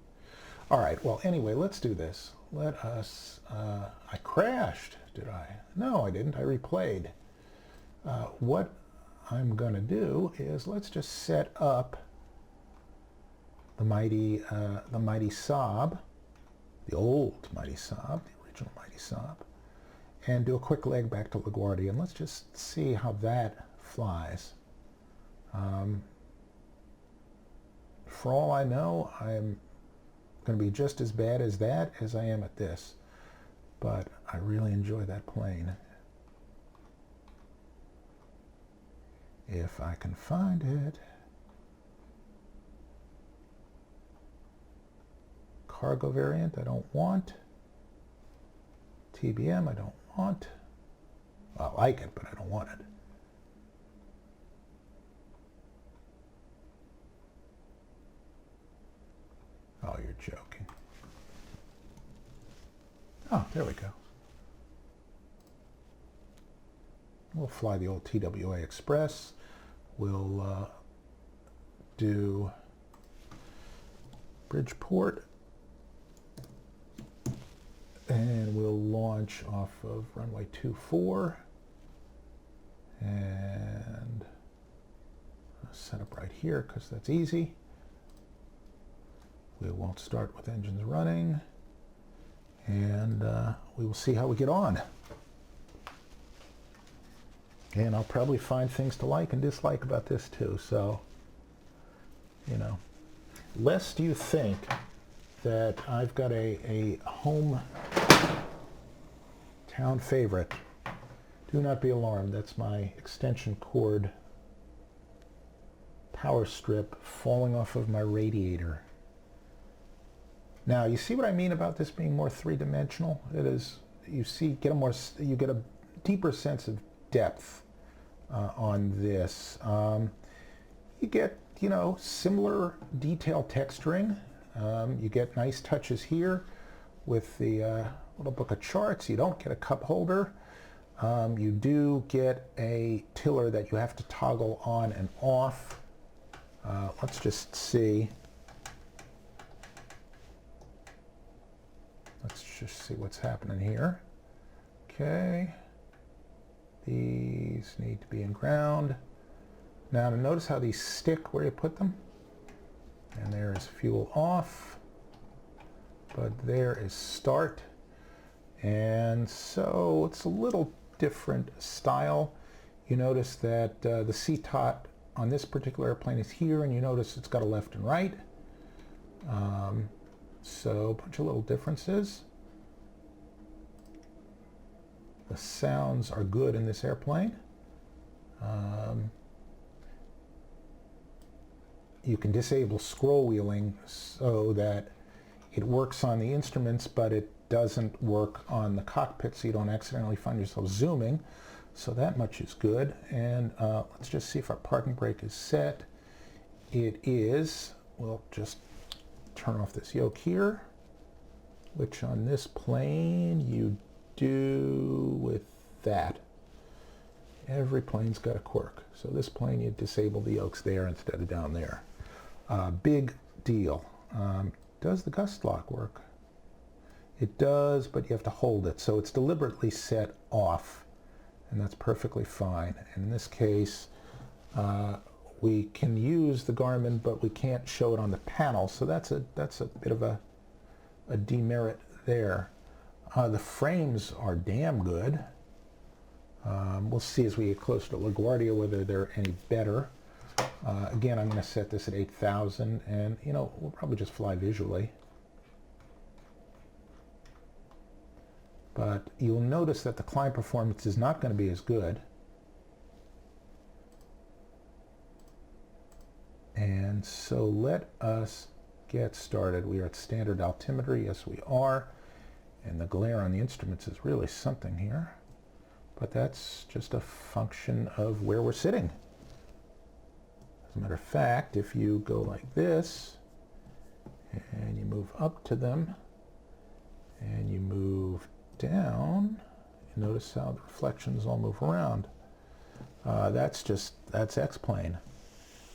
All right, well, anyway, let's do this. Let us, I crashed, did I? No, I didn't. I replayed. What I'm going to do is let's just set up the mighty SAAB, the old mighty SAAB, the original mighty SAAB, and do a quick leg back to LaGuardia, and let's just see how that flies. For all I know, I'm going to be just as bad as that as I am at this, but I really enjoy that plane. If I can find it. Cargo variant, I don't want. TBM, I don't want. I like it, but I don't want it. Oh, you're joking. Oh, there we go. We'll fly the old TWA Express. We'll do Bridgeport. And we'll launch off of runway 24. And I'll set up right here because that's easy. We won't start with engines running, and we will see how we get on. And I'll probably find things to like and dislike about this too, so, you know. Lest you think that I've got a home town favorite, do not be alarmed. That's my extension cord power strip falling off of my radiator. Now, you see what I mean about this being more three-dimensional? It is, you get a deeper sense of depth on this. You get, you know, similar detail texturing. You get nice touches here with the little book of charts. You don't get a cup holder. You do get a tiller that you have to toggle on and off. Let's just see. Let's just see what's happening here. Okay. These need to be in ground. Now notice how these stick where you put them. And there is fuel off. But there is start. And so it's a little different style. You notice that the CTOT on this particular airplane is here, and you notice it's got a left and right. So a bunch of little differences. The sounds are good in this airplane. You can disable scroll wheeling so that it works on the instruments, but it doesn't work on the cockpit, so you don't accidentally find yourself zooming. So that much is good. And let's just see if our parking brake is set. It is. We'll just turn off this yoke here, which on this plane you do with that. Every plane's got a quirk. So this plane, you disable the yokes there instead of down there. Big deal. Does the gust lock work? It does, but you have to hold it. So it's deliberately set off, and that's perfectly fine. And in this case, we can use the Garmin, but we can't show it on the panel. So that's a bit of a demerit there. The frames are damn good. We'll see as we get closer to LaGuardia whether they're any better. Again, I'm going to set this at 8,000, and we'll probably just fly visually. But you'll notice that the climb performance is not going to be as good. And so let us get started. We are at standard altimeter. Yes, we are. And the glare on the instruments is really something here. But that's just a function of where we're sitting. As a matter of fact, if you go like this, and you move up to them, and you move down, you notice how the reflections all move around. That's X-plane.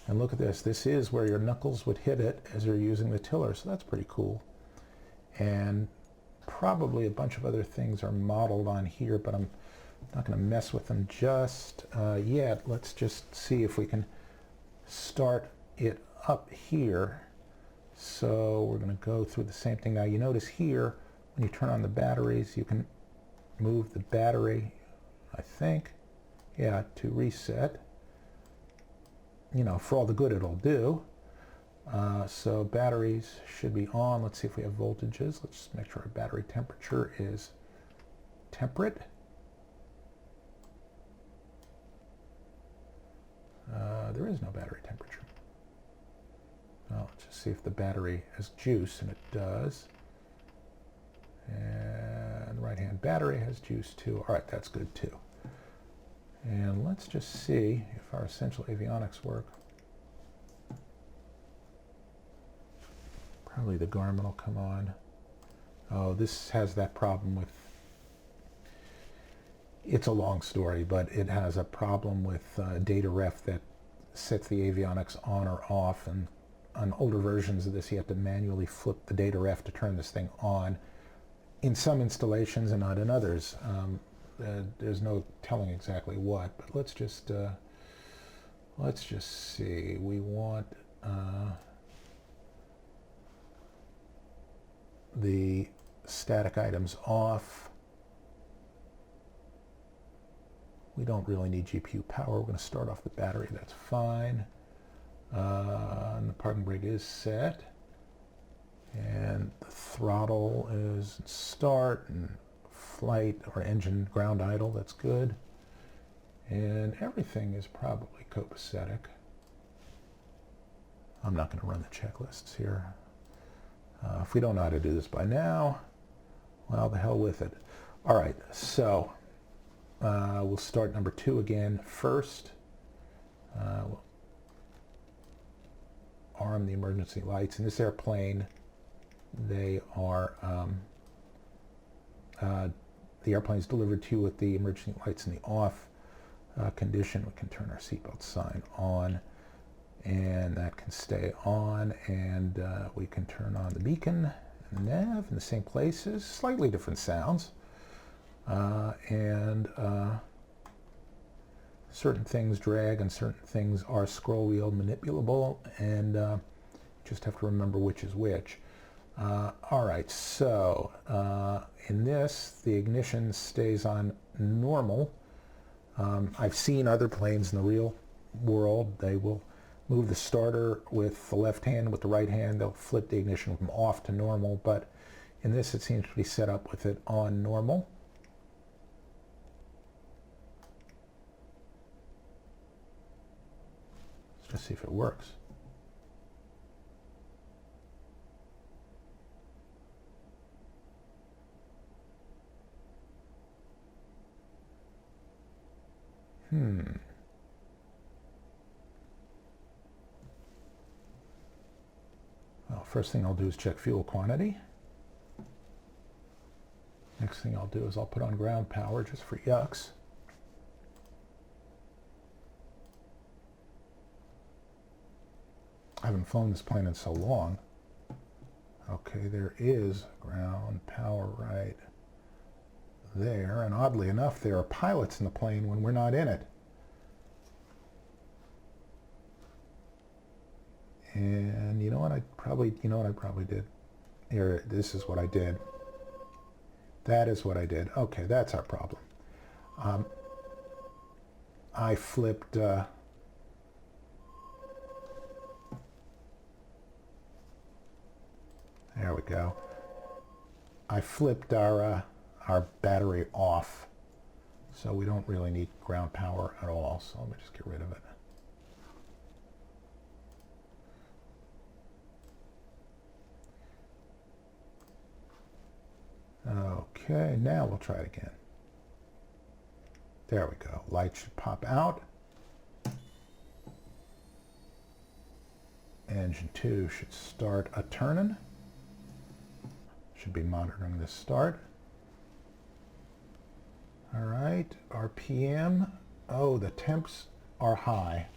And look at this. This is where your knuckles would hit it as you're using the tiller, so that's pretty cool. And probably a bunch of other things are modeled on here, but I'm not going to mess with them just yet. Let's just see if we can start it up here. So we're going to go through the same thing. Now you notice here, when you turn on the batteries, you can move the battery, I think, yeah, to reset. For all the good it'll do. So batteries should be on. Let's see if we have voltages. Let's make sure our battery temperature is temperate. There is no battery temperature. Well, let's just see if the battery has juice, and it does. And the right-hand battery has juice too. All right, that's good too. And let's just see if our essential avionics work. Probably the Garmin will come on. Oh, this has that problem with, it's a long story, but it has a problem with data ref that sets the avionics on or off, and on older versions of this you have to manually flip the data ref to turn this thing on in some installations and not in others. There's no telling exactly what, but let's just see. We want the static items off. We don't really need GPU power. We're going to start off the battery. That's fine. And the parking brake is set. And the throttle is start, and flight or engine ground idle. That's good. And everything is probably copacetic. I'm not going to run the checklists here. If we don't know how to do this by now, well, the hell with it. All right, so we'll start number 2 again first. We'll arm the emergency lights. In this airplane, they are the airplane is delivered to you with the emergency lights in the off condition. We can turn our seatbelt sign on, and that can stay on, and we can turn on the beacon and the nav in the same places, slightly different sounds, and certain things drag and certain things are scroll wheel manipulable, and just have to remember which is which. All right, so in this, the ignition stays on normal. I've seen other planes in the real world. They will move the starter with the left hand, with the right hand. They'll flip the ignition from off to normal, but in this it seems to be set up with it on normal. Let's just see if it works. Well, first thing I'll do is check fuel quantity. Next thing I'll do is I'll put on ground power just for yucks. I haven't flown this plane in so long. Okay, there is ground power right there, and oddly enough, there are pilots in the plane when we're not in it. And you know what I probably did? Here, this is what I did. That is what I did. Okay, that's our problem. I flipped there we go. I flipped our battery off, so we don't really need ground power at all. So let me just get rid of it. Okay, now we'll try it again. There we go. Light should pop out. Engine 2 should start a-turning. Should be monitoring this start. All right, RPM. Oh, the temps are high.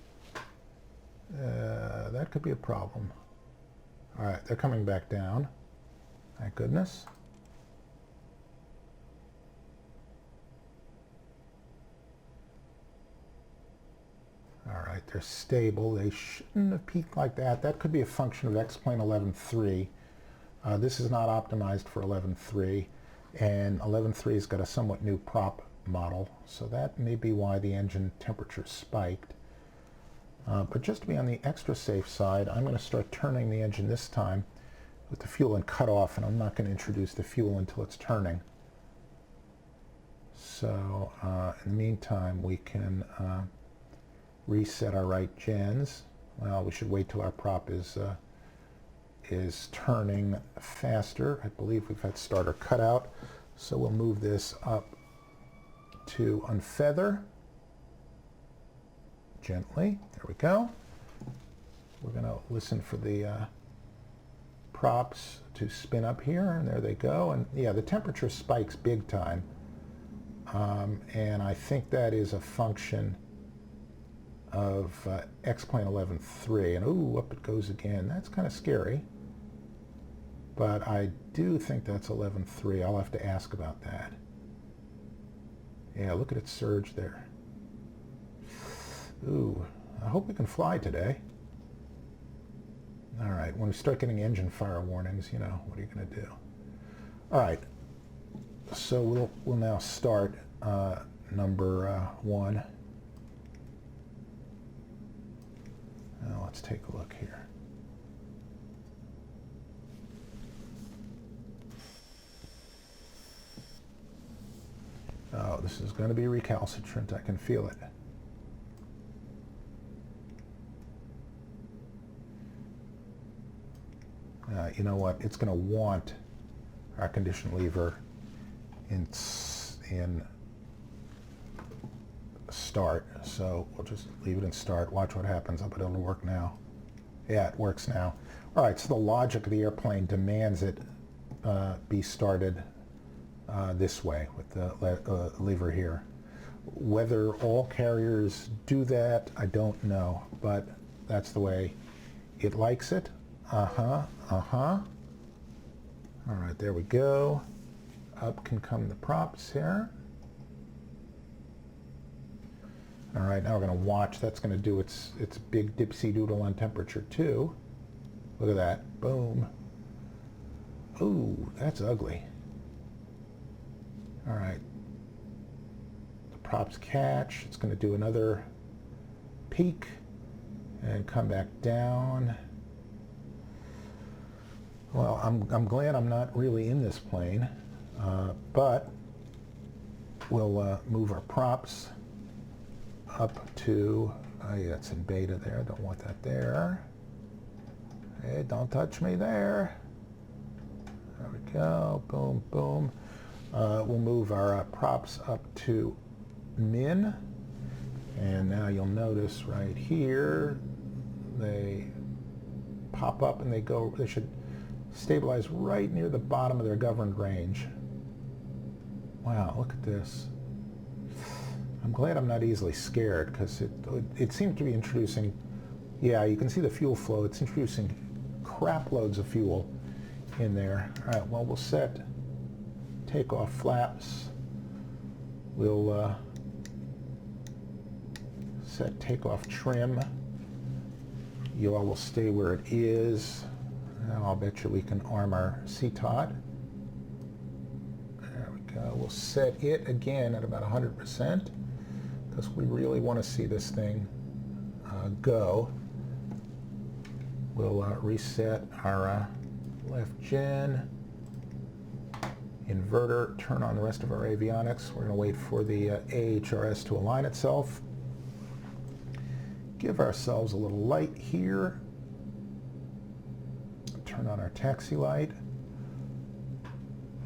That could be a problem. All right, they're coming back down. Thank goodness. All right, they're stable. They shouldn't have peaked like that. That could be a function of X-plane 11.3. This is not optimized for 11.3, and 11.3 has got a somewhat new prop model, so that may be why the engine temperature spiked. But just to be on the extra safe side, I'm going to start turning the engine this time with the fuel in cutoff, and I'm not going to introduce the fuel until it's turning. So in the meantime, we can reset our right gens. Well, we should wait till our prop is turning faster. I believe we've had starter cutout, so we'll move this up to unfeather gently. There we go. We're going to listen for the props to spin up here, and there they go. And yeah, the temperature spikes big time, and I think that is a function of X-plane 11.3, and ooh, up it goes again. That's kind of scary, but I do think that's 11.3. I'll have to ask about that. Yeah, look at it surge there. Ooh, I hope we can fly today. All right, when we start getting engine fire warnings, you know, what are you going to do? All right, so we'll now start number 1. Now let's take a look here. Oh, this is going to be recalcitrant. I can feel it. You know what? It's going to want our condition lever in start. So we'll just leave it in start. Watch what happens. But it'll work now. Yeah, it works now. All right, so the logic of the airplane demands it be started this way with the lever here. Whether all carriers do that, I don't know, but that's the way it likes it. All right, there we go. Up can come the props here. All right, now we're going to watch. That's going to do its big dipsy doodle on temperature too. Look at that. Boom. Ooh, that's ugly. All right. The props catch. It's going to do another peak and come back down. Well, I'm glad I'm not really in this plane, but we'll move our props up to, yeah, it's in beta there. Don't want that there. Hey, don't touch me there. There we go. Boom, boom. We'll move our props up to min. And now you'll notice right here, they pop up and they should stabilize right near the bottom of their governed range. Wow, look at this. I'm glad I'm not easily scared because it seemed to be introducing, yeah, you can see the fuel flow. It's introducing crap loads of fuel in there. All right, well, we'll set takeoff flaps. We'll set takeoff trim. Yaw will stay where it is. Now I'll bet you we can arm our CTOT. There we go. We'll set it again at about 100% because we really want to see this thing go. We'll reset our left gen, inverter, turn on the rest of our avionics. We're going to wait for the AHRS to align itself. Give ourselves a little light here. Turn on our taxi light.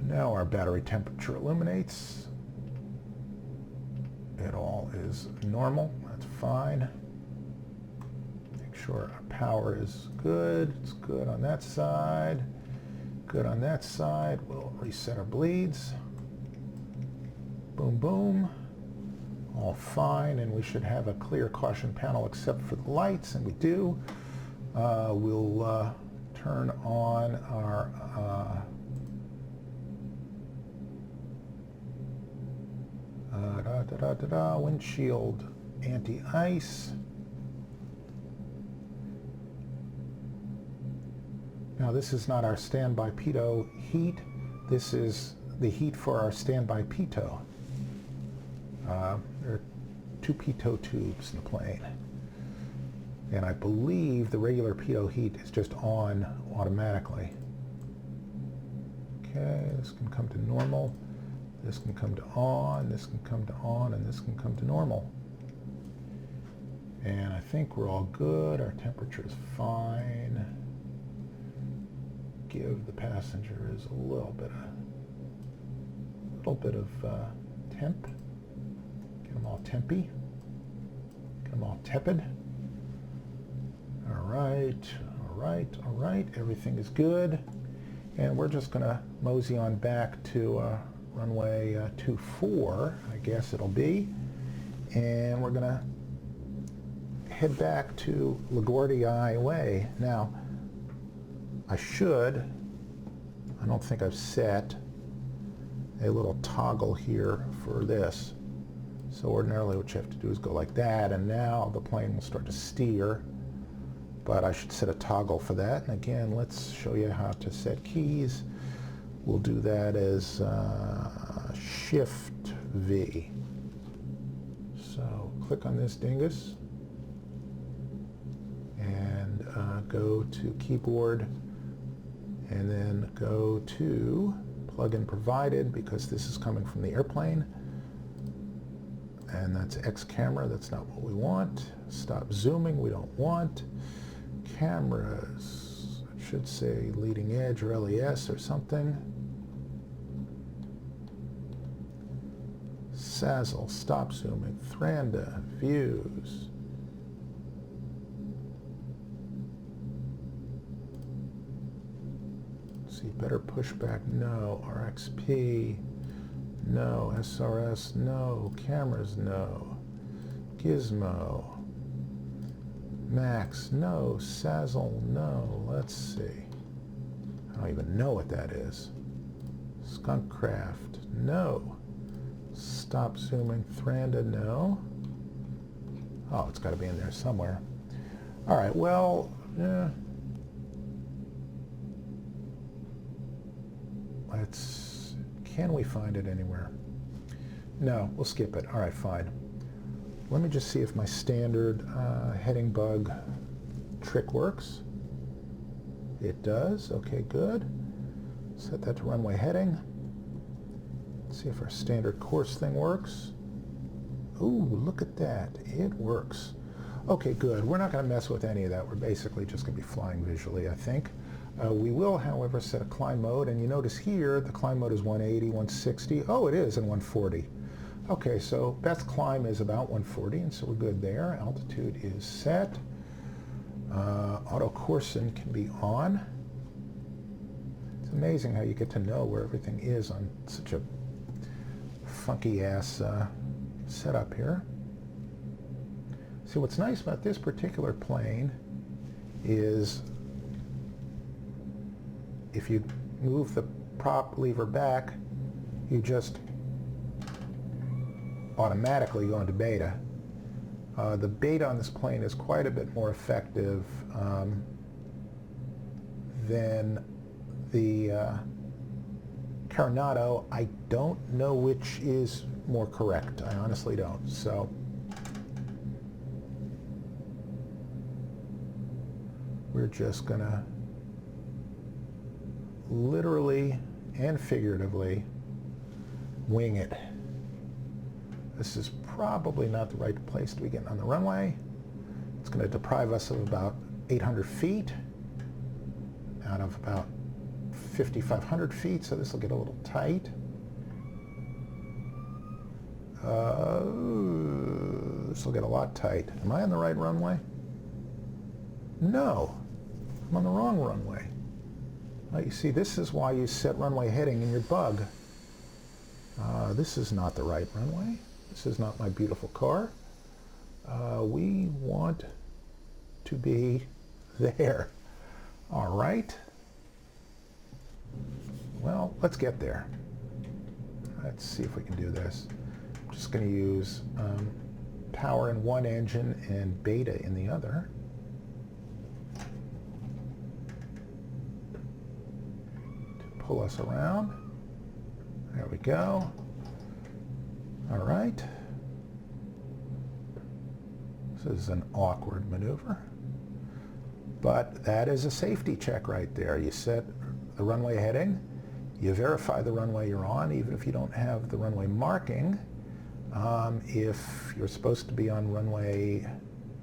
Now our battery temperature illuminates. It all is normal. That's fine. Make sure our power is good. It's good on that side. Good on that side. We'll reset our bleeds. Boom, boom. All fine, and we should have a clear caution panel except for the lights, and we do. We'll turn on our windshield anti-ice. Now this is not our standby pitot heat. This is the heat for our standby pitot. There are 2 pitot tubes in the plane. And I believe the regular pitot heat is just on automatically. Okay, this can come to normal. This can come to on, this can come to on, and this can come to normal. And I think we're all good. Our temperature is fine. Give the passengers a little bit of temp. Get them all tempy. Get them all tepid. All right, all right, all right. Everything is good. And we're just going to mosey on back to runway 24, I guess it'll be. And we're going to head back to LaGuardia Way. Now, I don't think I've set a little toggle here for this. So ordinarily what you have to do is go like that, and now the plane will start to steer. But I should set a toggle for that. And again, let's show you how to set keys. We'll do that as Shift V. So click on this dingus and go to keyboard, and then go to plugin provided, because this is coming from the airplane. And that's X camera. That's not what we want. Stop zooming. We don't want. Cameras, it should say leading edge or LES or something. Sazzle, stop zooming. Thranda, views. Better pushback, no. RXP, no. SRS, no. Cameras, no. Gizmo, Max, no. Sazzle, no. Let's see. I don't even know what that is. Skunkcraft, no. Stop zooming, Thranda, no. Oh, it's got to be in there somewhere. All right, well, can we find it anywhere? No, we'll skip it. All right, fine. Let me just see if my standard heading bug trick works. It does. Okay, good. Set that to runway heading. Let's see if our standard course thing works. Ooh, look at that. It works. Okay, good. We're not going to mess with any of that. We're basically just going to be flying visually, I think. We will, however, set a climb mode, and you notice here the climb mode is 180, 160. Oh, it is, and 140. Okay, so best climb is about 140, and so we're good there. Altitude is set. Auto coursing can be on. It's amazing how you get to know where everything is on such a funky-ass setup here. See, what's nice about this particular plane is if you move the prop lever back, you just automatically go into beta. The beta on this plane is quite a bit more effective than the Carenado. I don't know which is more correct. I honestly don't. So we're just gonna literally and figuratively wing it. This is probably not the right place to be getting on the runway. It's going to deprive us of about 800 feet out of about 5,500 feet, so this will get a little tight. This will get a lot tight. Am I on the right runway? No, I'm on the wrong runway. Well, you see, this is why you set runway heading in your bug. This is not the right runway. This is not my beautiful car. We want to be there. All right. Well, let's get there. Let's see if we can do this. I'm just going to use power in one engine and beta in the other. To pull us around. There we go. All right. This is an awkward maneuver, but that is a safety check right there. You set the runway heading, you verify the runway you're on, even if you don't have the runway marking. If you're supposed to be on runway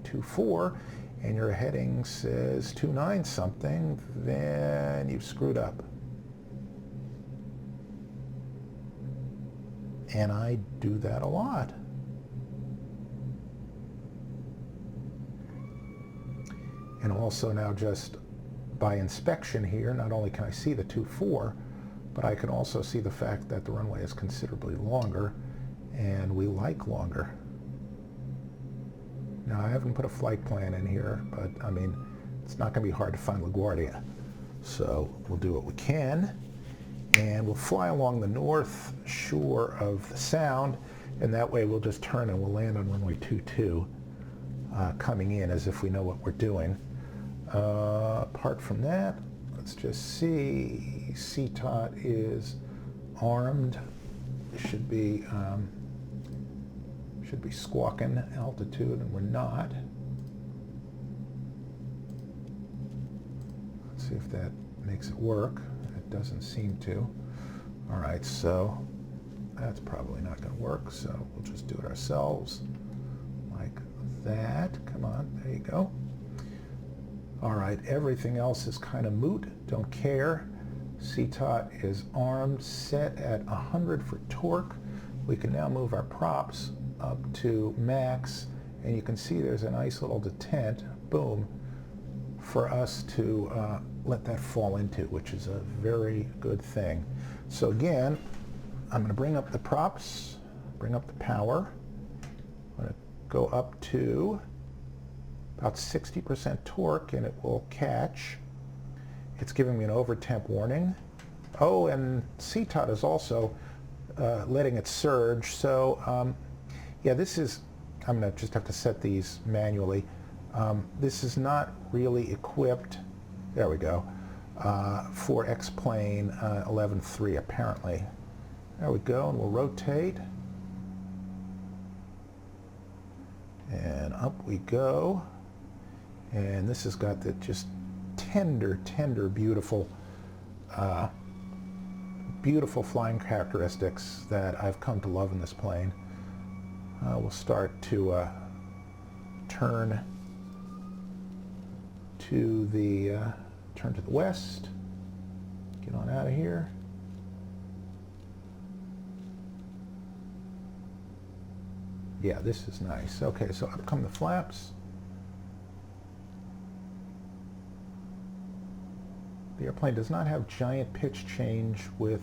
24 and your heading says 29 something, then you've screwed up. And I do that a lot. And also now just by inspection here, not only can I see the 2.4, but I can also see the fact that the runway is considerably longer, and we like longer. Now I haven't put a flight plan in here, but I mean, it's not going to be hard to find LaGuardia. So we'll do what we can. And we'll fly along the north shore of the Sound, and that way we'll just turn and we'll land on runway 22, coming in as if we know what we're doing. Apart from that, let's just see. CTOT is armed. Should be squawking altitude, and we're not. Let's see if that makes it work. Doesn't seem to. All right, so that's probably not going to work, so we'll just do it ourselves like that. Come on, there you go. All right, everything else is kind of moot, don't care. CTOT is armed, set at 100 for torque. We can now move our props up to max, and you can see there's a nice little detent, boom, for us to let that fall into, which is a very good thing. So again, I'm going to bring up the props, bring up the power. I'm going to go up to about 60% torque and it will catch. It's giving me an over-temp warning. Oh, and CTOT is also letting it surge. So yeah, this is, I'm going to just have to set these manually. This is not really equipped, there we go, for X-Plane 11.3 apparently. There we go, and we'll rotate. And up we go. And this has got the just tender, beautiful, beautiful flying characteristics that I've come to love in this plane. We'll start to turn to the west. Get on out of here. Yeah, this is nice. Okay, so up come the flaps. The airplane does not have giant pitch change with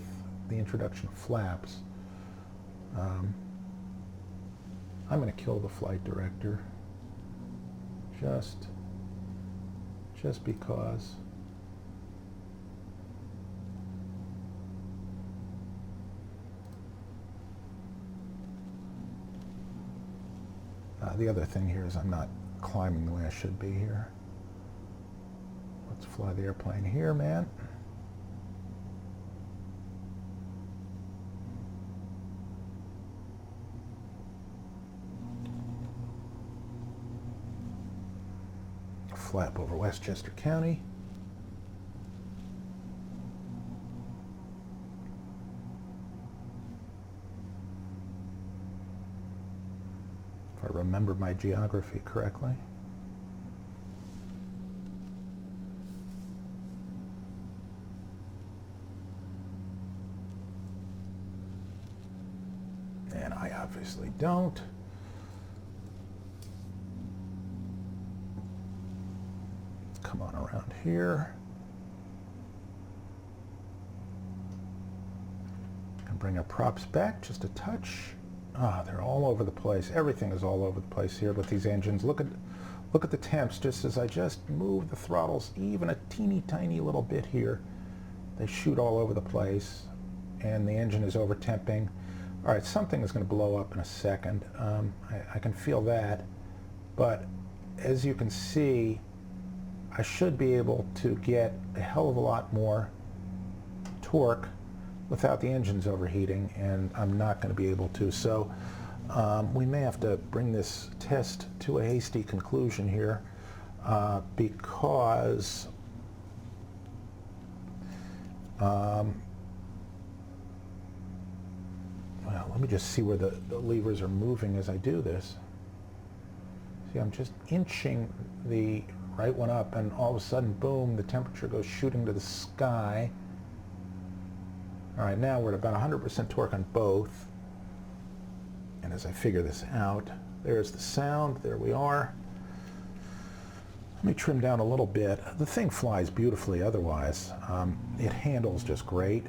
the introduction of flaps. I'm going to kill the flight director just because. The other thing here is I'm not climbing the way I should be here. Let's fly the airplane here, man. Flap over Westchester County. If I remember my geography correctly. And I obviously don't. Come on around here. And bring our props back just a touch. Ah, they're all over the place. Everything is all over the place here with these engines. Look at the temps. Just as I just move the throttles even a teeny tiny little bit here, they shoot all over the place, and the engine is over temping. All right, something is going to blow up in a second. I can feel that, but as you can see, I should be able to get a hell of a lot more torque without the engines overheating, and I'm not going to be able to. So we may have to bring this test to a hasty conclusion here because well, let me just see where the levers are moving as I do this. See, I'm just inching the right one up, and all of a sudden, boom, the temperature goes shooting to the sky. All right, now we're at about 100% torque on both. And as I figure this out, there's the sound. There we are. Let me trim down a little bit. The thing flies beautifully otherwise. It handles just great.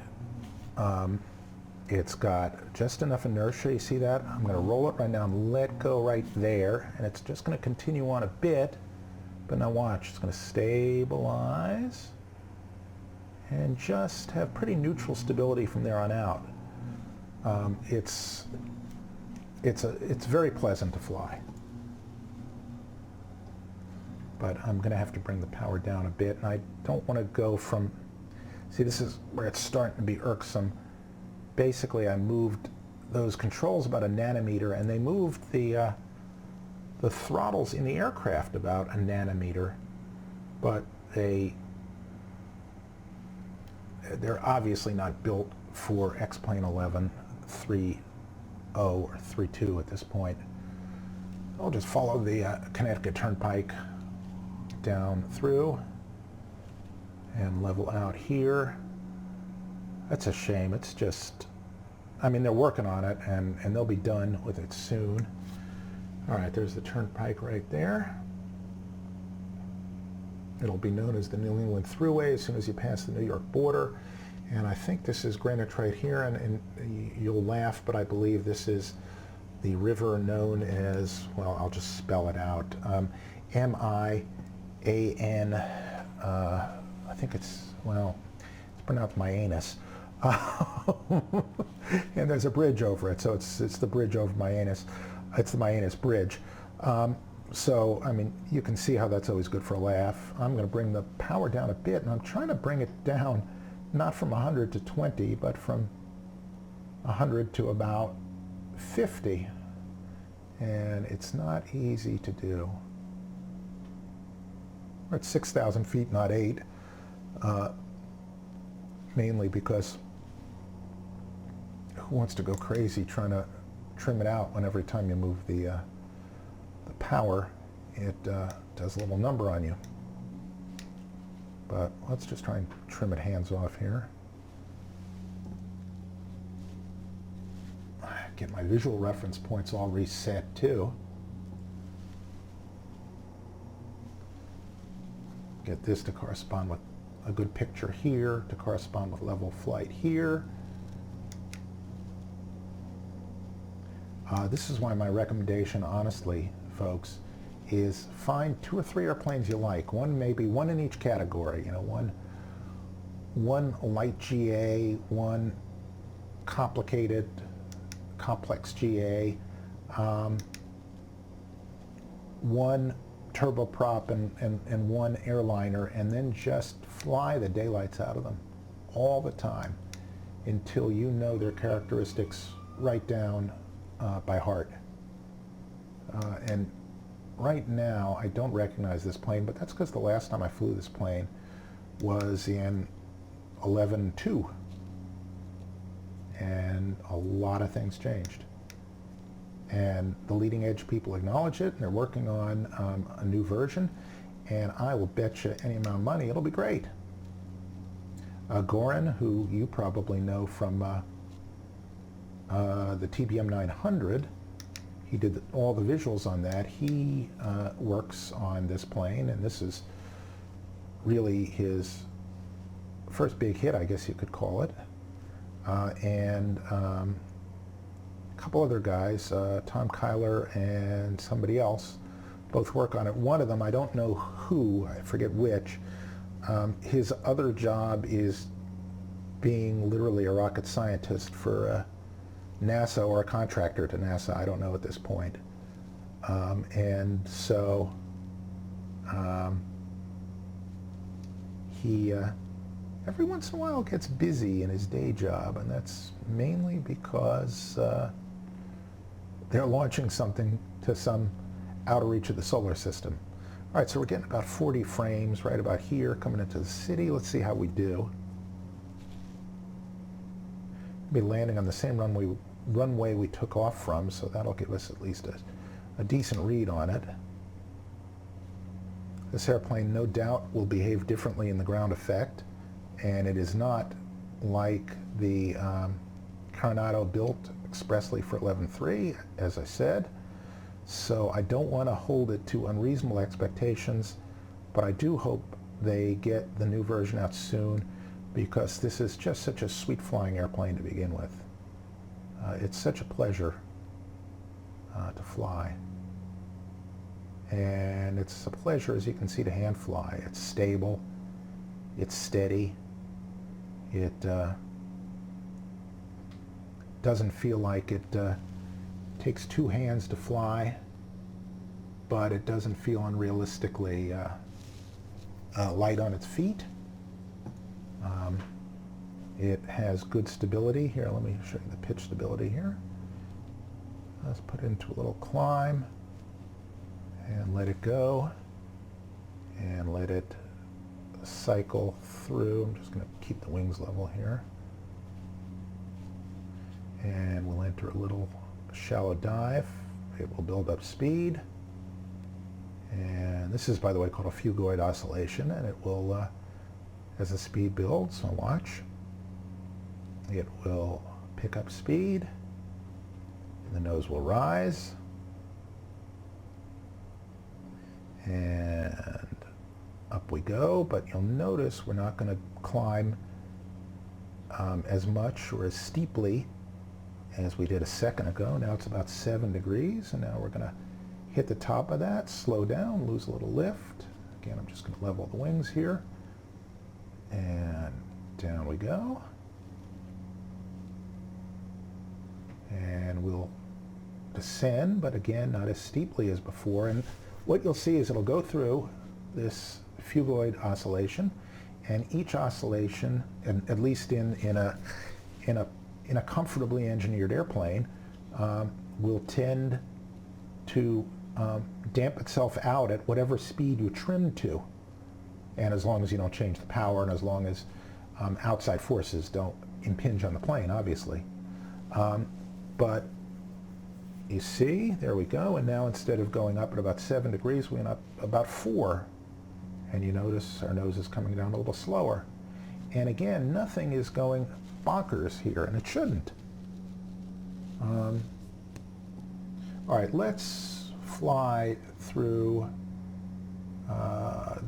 It's got just enough inertia. You see that? I'm going to roll it right now and let go right there. And it's just going to continue on a bit. But now watch. It's going to stabilize and just have pretty neutral stability from there on out. It's very pleasant to fly. But I'm going to have to bring the power down a bit, and I don't want to go from, see, this is where it's starting to be irksome. Basically, I moved those controls about a nanometer, and they moved the throttles in the aircraft about a nanometer, but they're obviously not built for X-Plane 11.3.0 or 3.2 at this point. I'll just follow the Connecticut Turnpike down through and level out here. That's a shame. It's just, I mean, they're working on it, and they'll be done with it soon. All right, there's the Turnpike right there. It'll be known as the New England Thruway as soon as you pass the New York border. And I think this is granite right here, and you'll laugh, but I believe this is the river known as, well, I'll just spell it out, M-I-A-N, I think it's, well, it's pronounced Myanus. And there's a bridge over it, so it's the bridge over Myanus. It's the Myanus Bridge. So, I mean, you can see how that's always good for a laugh. I'm going to bring the power down a bit, and I'm trying to bring it down not from 100 to 20, but from 100 to about 50. And it's not easy to do. We're at 6,000 feet, not 8, mainly because who wants to go crazy trying to trim it out when every time you move the power, it does a little number on you. But let's just try and trim it hands off here. Get my visual reference points all reset too. Get this to correspond with a good picture here, to correspond with level flight here. This is why my recommendation, honestly, folks, is find 2 or 3 airplanes you like. Maybe one in each category. You know, one light GA, one complex GA, one turboprop and one airliner, and then just fly the daylights out of them all the time until you know their characteristics right down by heart. And right now I don't recognize this plane, but that's because the last time I flew this plane was in 11.2, and a lot of things changed. And the leading edge people acknowledge it, and they're working on a new version, and I will bet you any amount of money it'll be great. Goran, who you probably know from the TBM 900, he did all the visuals on that. He works on this plane, and this is really his first big hit, I guess you could call it. And a couple other guys, Tom Kyler and somebody else, both work on it. One of them, I don't know who, I forget which. His other job is being literally a rocket scientist for NASA, or a contractor to NASA, I don't know at this point. And so he every once in a while gets busy in his day job, and that's mainly because they're launching something to some outer reach of the solar system. All right, so we're getting about 40 frames right about here coming into the city. Let's see how we do. Be landing on the same runway we took off from, so that'll give us at least a decent read on it. This airplane, no doubt, will behave differently in the ground effect, and it is not like the Carenado built expressly for 11.3, as I said. So I don't want to hold it to unreasonable expectations, but I do hope they get the new version out soon, because this is just such a sweet flying airplane to begin with. It's such a pleasure to fly. And it's a pleasure, as you can see, to hand fly. It's stable, it's steady, it doesn't feel like it takes 2 hands to fly, but it doesn't feel unrealistically light on its feet. It has good stability. Here, let me show you the pitch stability here. Let's put it into a little climb and let it go and let it cycle through. I'm just going to keep the wings level here. And we'll enter a little shallow dive. It will build up speed. And this is, by the way, called a phugoid oscillation, and it will, as the speed builds, so watch, it will pick up speed, and the nose will rise, and up we go, but you'll notice we're not going to climb as much or as steeply as we did a second ago. Now it's about 7 degrees, and now we're going to hit the top of that, slow down, lose a little lift. Again, I'm just going to level the wings here, and down we go. And we'll descend, but again, not as steeply as before. And what you'll see is it'll go through this phugoid oscillation, and each oscillation, and at least in a comfortably engineered airplane, will tend to damp itself out at whatever speed you trim to, and as long as you don't change the power, and as long as outside forces don't impinge on the plane, obviously. But you see, there we go, and now instead of going up at about 7 degrees, we went up about 4. And you notice our nose is coming down a little slower. And again, nothing is going bonkers here, and it shouldn't. All right, let's fly through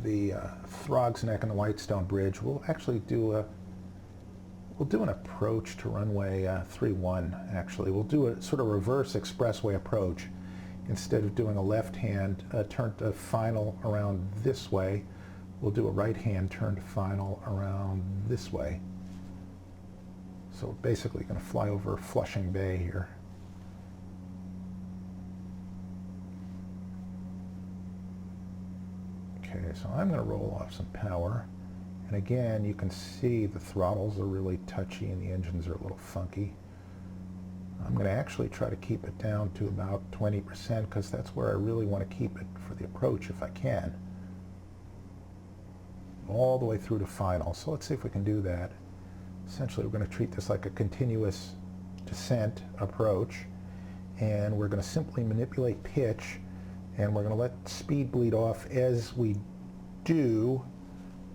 the Throg's Neck and the Whitestone Bridge. We'll actually do an approach to runway 31, actually. We'll do a sort of reverse expressway approach. Instead of doing a left-hand turn to final around this way, we'll do a right-hand turn to final around this way. So we're basically going to fly over Flushing Bay here. Okay, so I'm going to roll off some power. And again, you can see the throttles are really touchy and the engines are a little funky. I'm going to actually try to keep it down to about 20% because that's where I really want to keep it for the approach if I can. All the way through to final. So let's see if we can do that. Essentially, we're going to treat this like a continuous descent approach, and we're going to simply manipulate pitch, and we're going to let speed bleed off as we do,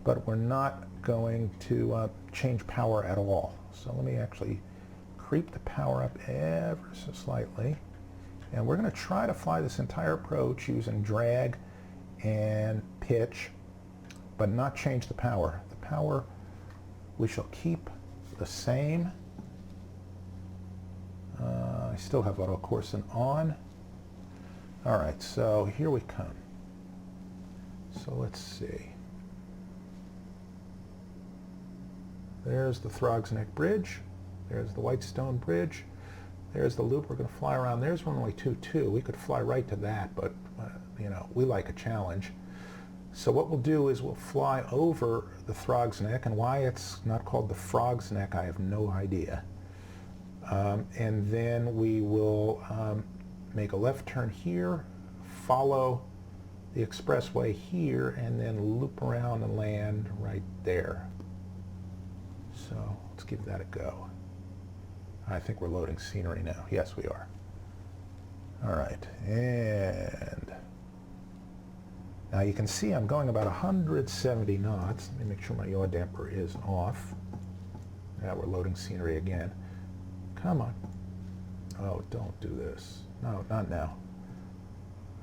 but we're not going to change power at all. So let me actually creep the power up ever so slightly, and we're going to try to fly this entire approach using drag and pitch, but not change the power. The power we shall keep the same. I still have auto coursing on. All right, so here we come. So let's see. There's the Throg's Neck Bridge. There's the Whitestone Bridge. There's the loop we're going to fly around. There's runway 22. We could fly right to that, but you know, we like a challenge. So what we'll do is we'll fly over the Throg's Neck, and why it's not called the Frog's Neck, I have no idea. And then we will make a left turn here, follow the expressway here, and then loop around and land right there. So let's give that a go. I think we're loading scenery now. Yes, we are. All right, and now you can see I'm going about 170 knots. Let me make sure my yaw damper is off. Now we're loading scenery again. Come on. Oh, don't do this. No, not now.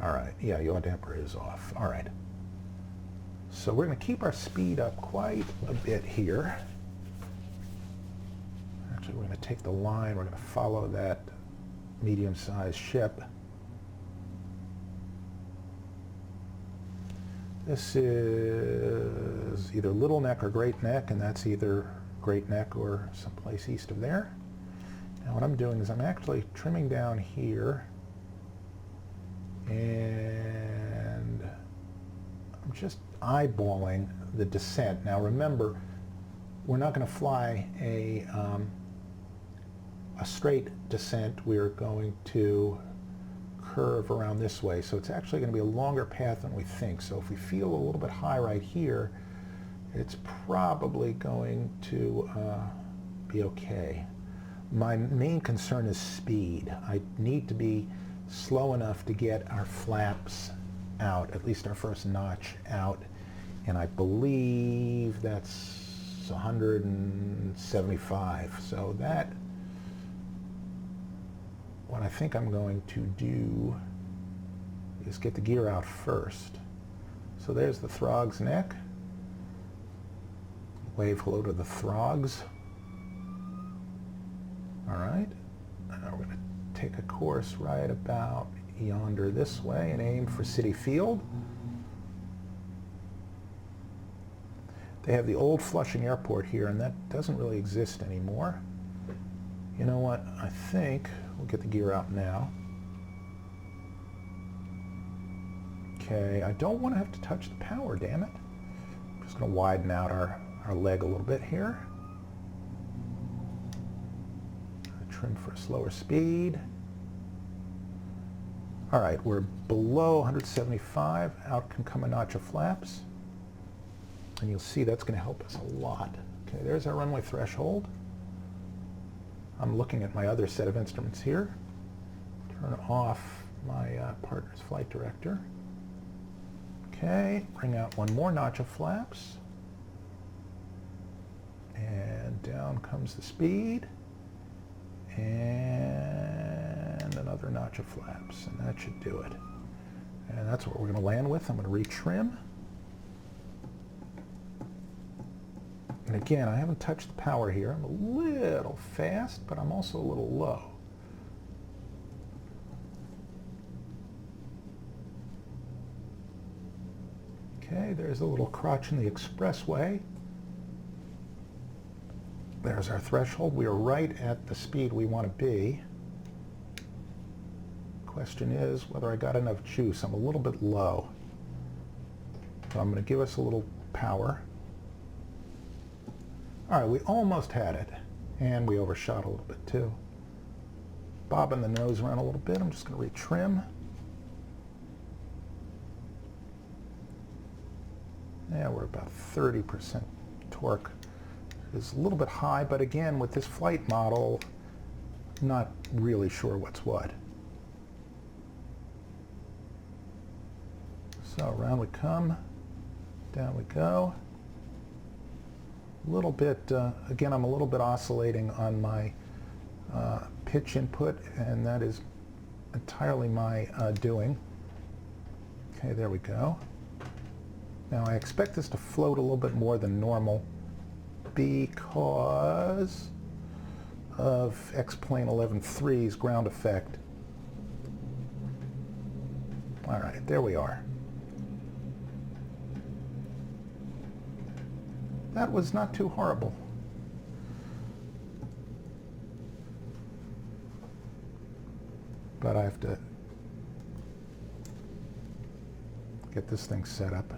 All right, yeah, yaw damper is off. All right. So we're going to keep our speed up quite a bit here. Actually, we're going to take the line. We're going to follow that medium-sized ship. This is either Little Neck or Great Neck, and that's either Great Neck or someplace east of there. Now what I'm doing is I'm actually trimming down here, and I'm just eyeballing the descent. Now remember, we're not going to fly a straight descent. We're going to curve around this way, so it's actually going to be a longer path than we think. So if we feel a little bit high right here, it's probably going to be okay. My main concern is speed. I need to be slow enough to get our flaps out, at least our first notch out, and I believe that's 175. So that, what I think I'm going to do is get the gear out first. So there's the throg's neck. Wave hello to the throgs. All right, now we're going to take a course right about yonder this way and aim for City Field. They have the old Flushing Airport here, and that doesn't really exist anymore. You know what? I think we'll get the gear out now. Okay, I don't want to have to touch the power, damn it. I'm just going to widen out our leg a little bit here. Trim for a slower speed. All right, we're below 175. Out can come a notch of flaps. And you'll see that's going to help us a lot. Okay, there's our runway threshold. I'm looking at my other set of instruments here. Turn off my partner's flight director. Okay, bring out one more notch of flaps. And down comes the speed. And another notch of flaps, and that should do it. And that's what we're going to land with. I'm going to retrim. And again, I haven't touched the power here. I'm a little fast, but I'm also a little low. Okay, there's a little crotch in the expressway. There's our threshold. We are right at the speed we want to be. Question is whether I got enough juice. I'm a little bit low. So I'm going to give us a little power. All right, we almost had it, and we overshot a little bit too. Bobbing the nose around a little bit. I'm just going to retrim. Yeah, we're about 30% torque. It's a little bit high, but again, with this flight model, not really sure what's what. So around we come, down we go. A little bit, again, I'm a little bit oscillating on my pitch input, and that is entirely my doing. Okay, there we go. Now I expect this to float a little bit more than normal because of X-Plane 11.3's ground effect. All right, there we are. That was not too horrible. But I have to get this thing set up.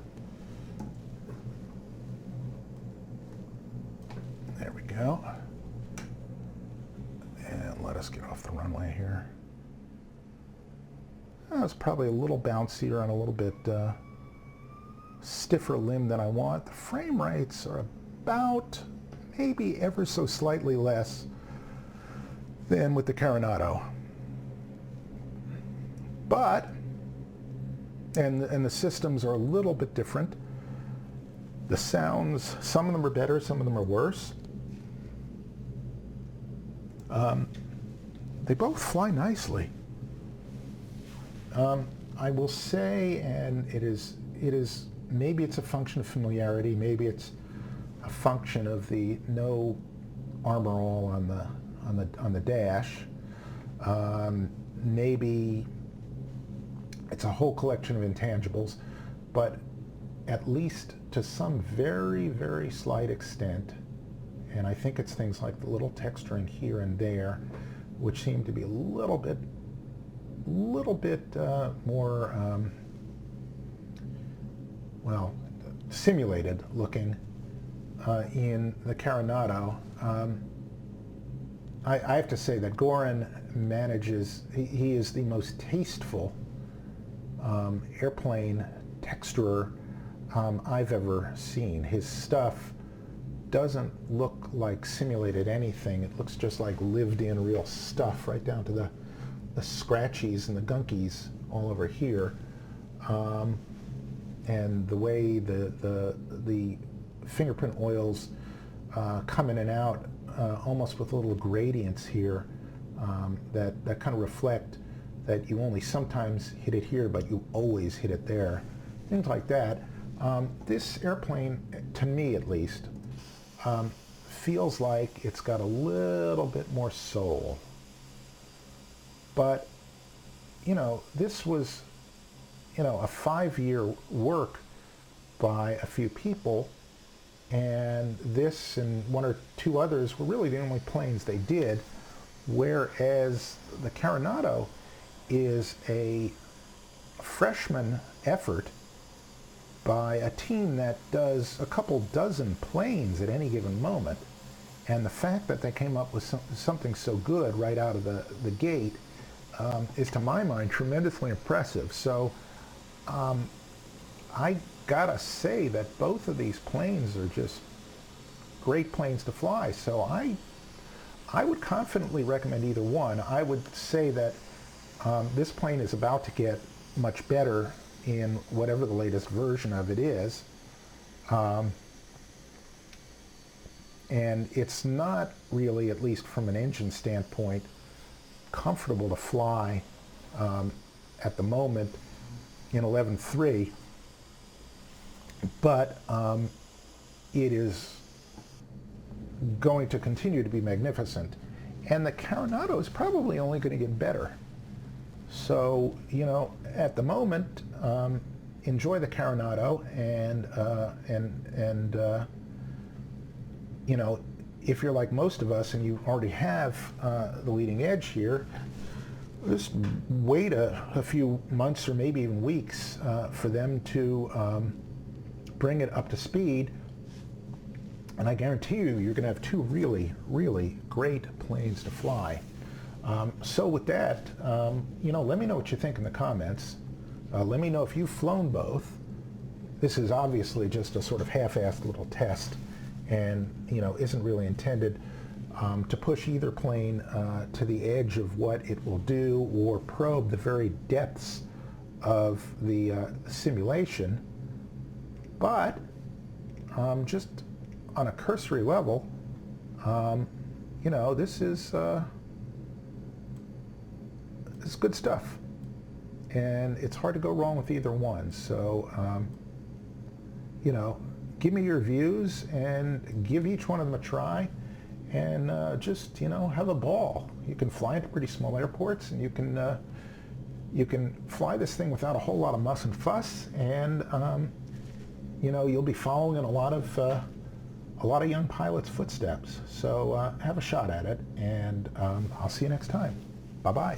There we go. And let us get off the runway here. It's probably a little bouncier and a little bit stiffer limb than I want. The frame rates are about maybe ever so slightly less than with the Carenado. But, and the systems are a little bit different. The sounds, some of them are better, some of them are worse. They both fly nicely. I will say, and it is maybe it's a function of familiarity, maybe it's a function of the no armor all on the dash. Maybe it's a whole collection of intangibles, but at least to some very, very slight extent, and I think it's things like the little texturing here and there, which seem to be a little bit more, well, simulated looking in the Carenado. I have to say that Goran manages, he is the most tasteful airplane texturer I've ever seen. His stuff doesn't look like simulated anything. It looks just like lived in real stuff, right down to the scratchies and the gunkies all over here. And the way the fingerprint oils come in and out almost with little gradients here that kind of reflect that you only sometimes hit it here, but you always hit it there. things like that. This airplane, to me at least, feels like it's got a little bit more soul. But, you know, this was, you know, a 5-year work by a few people, and this and one or two others were really the only planes they did, whereas the Carenado is a freshman effort by a team that does a couple dozen planes at any given moment. And the fact that they came up with something so good right out of the gate is, to my mind, tremendously impressive. So I gotta say that both of these planes are just great planes to fly. So I would confidently recommend either one. I would say that this plane is about to get much better in whatever the latest version of it is. And it's not really, at least from an engine standpoint, comfortable to fly at the moment in 11.3, but it is going to continue to be magnificent. And the Carenado is probably only going to get better. So, you know, at the moment, enjoy the Carenado, and you know, if you're like most of us and you already have the leading edge here, just wait a few months or maybe even weeks for them to bring it up to speed, and I guarantee you're going to have two really, really great planes to fly. So with that, you know, let me know what you think in the comments. Let me know if you've flown both. This is obviously just a sort of half-assed little test, and, you know, isn't really intended to push either plane to the edge of what it will do or probe the very depths of the simulation. But just on a cursory level, you know, this is good stuff, and it's hard to go wrong with either one. So, you know, give me your views and give each one of them a try, and just, you know, have a ball. You can fly into pretty small airports, and you can fly this thing without a whole lot of muss and fuss, and you know, you'll be following in a lot of young pilots' footsteps. So have a shot at it, and I'll see you next time. Bye-bye.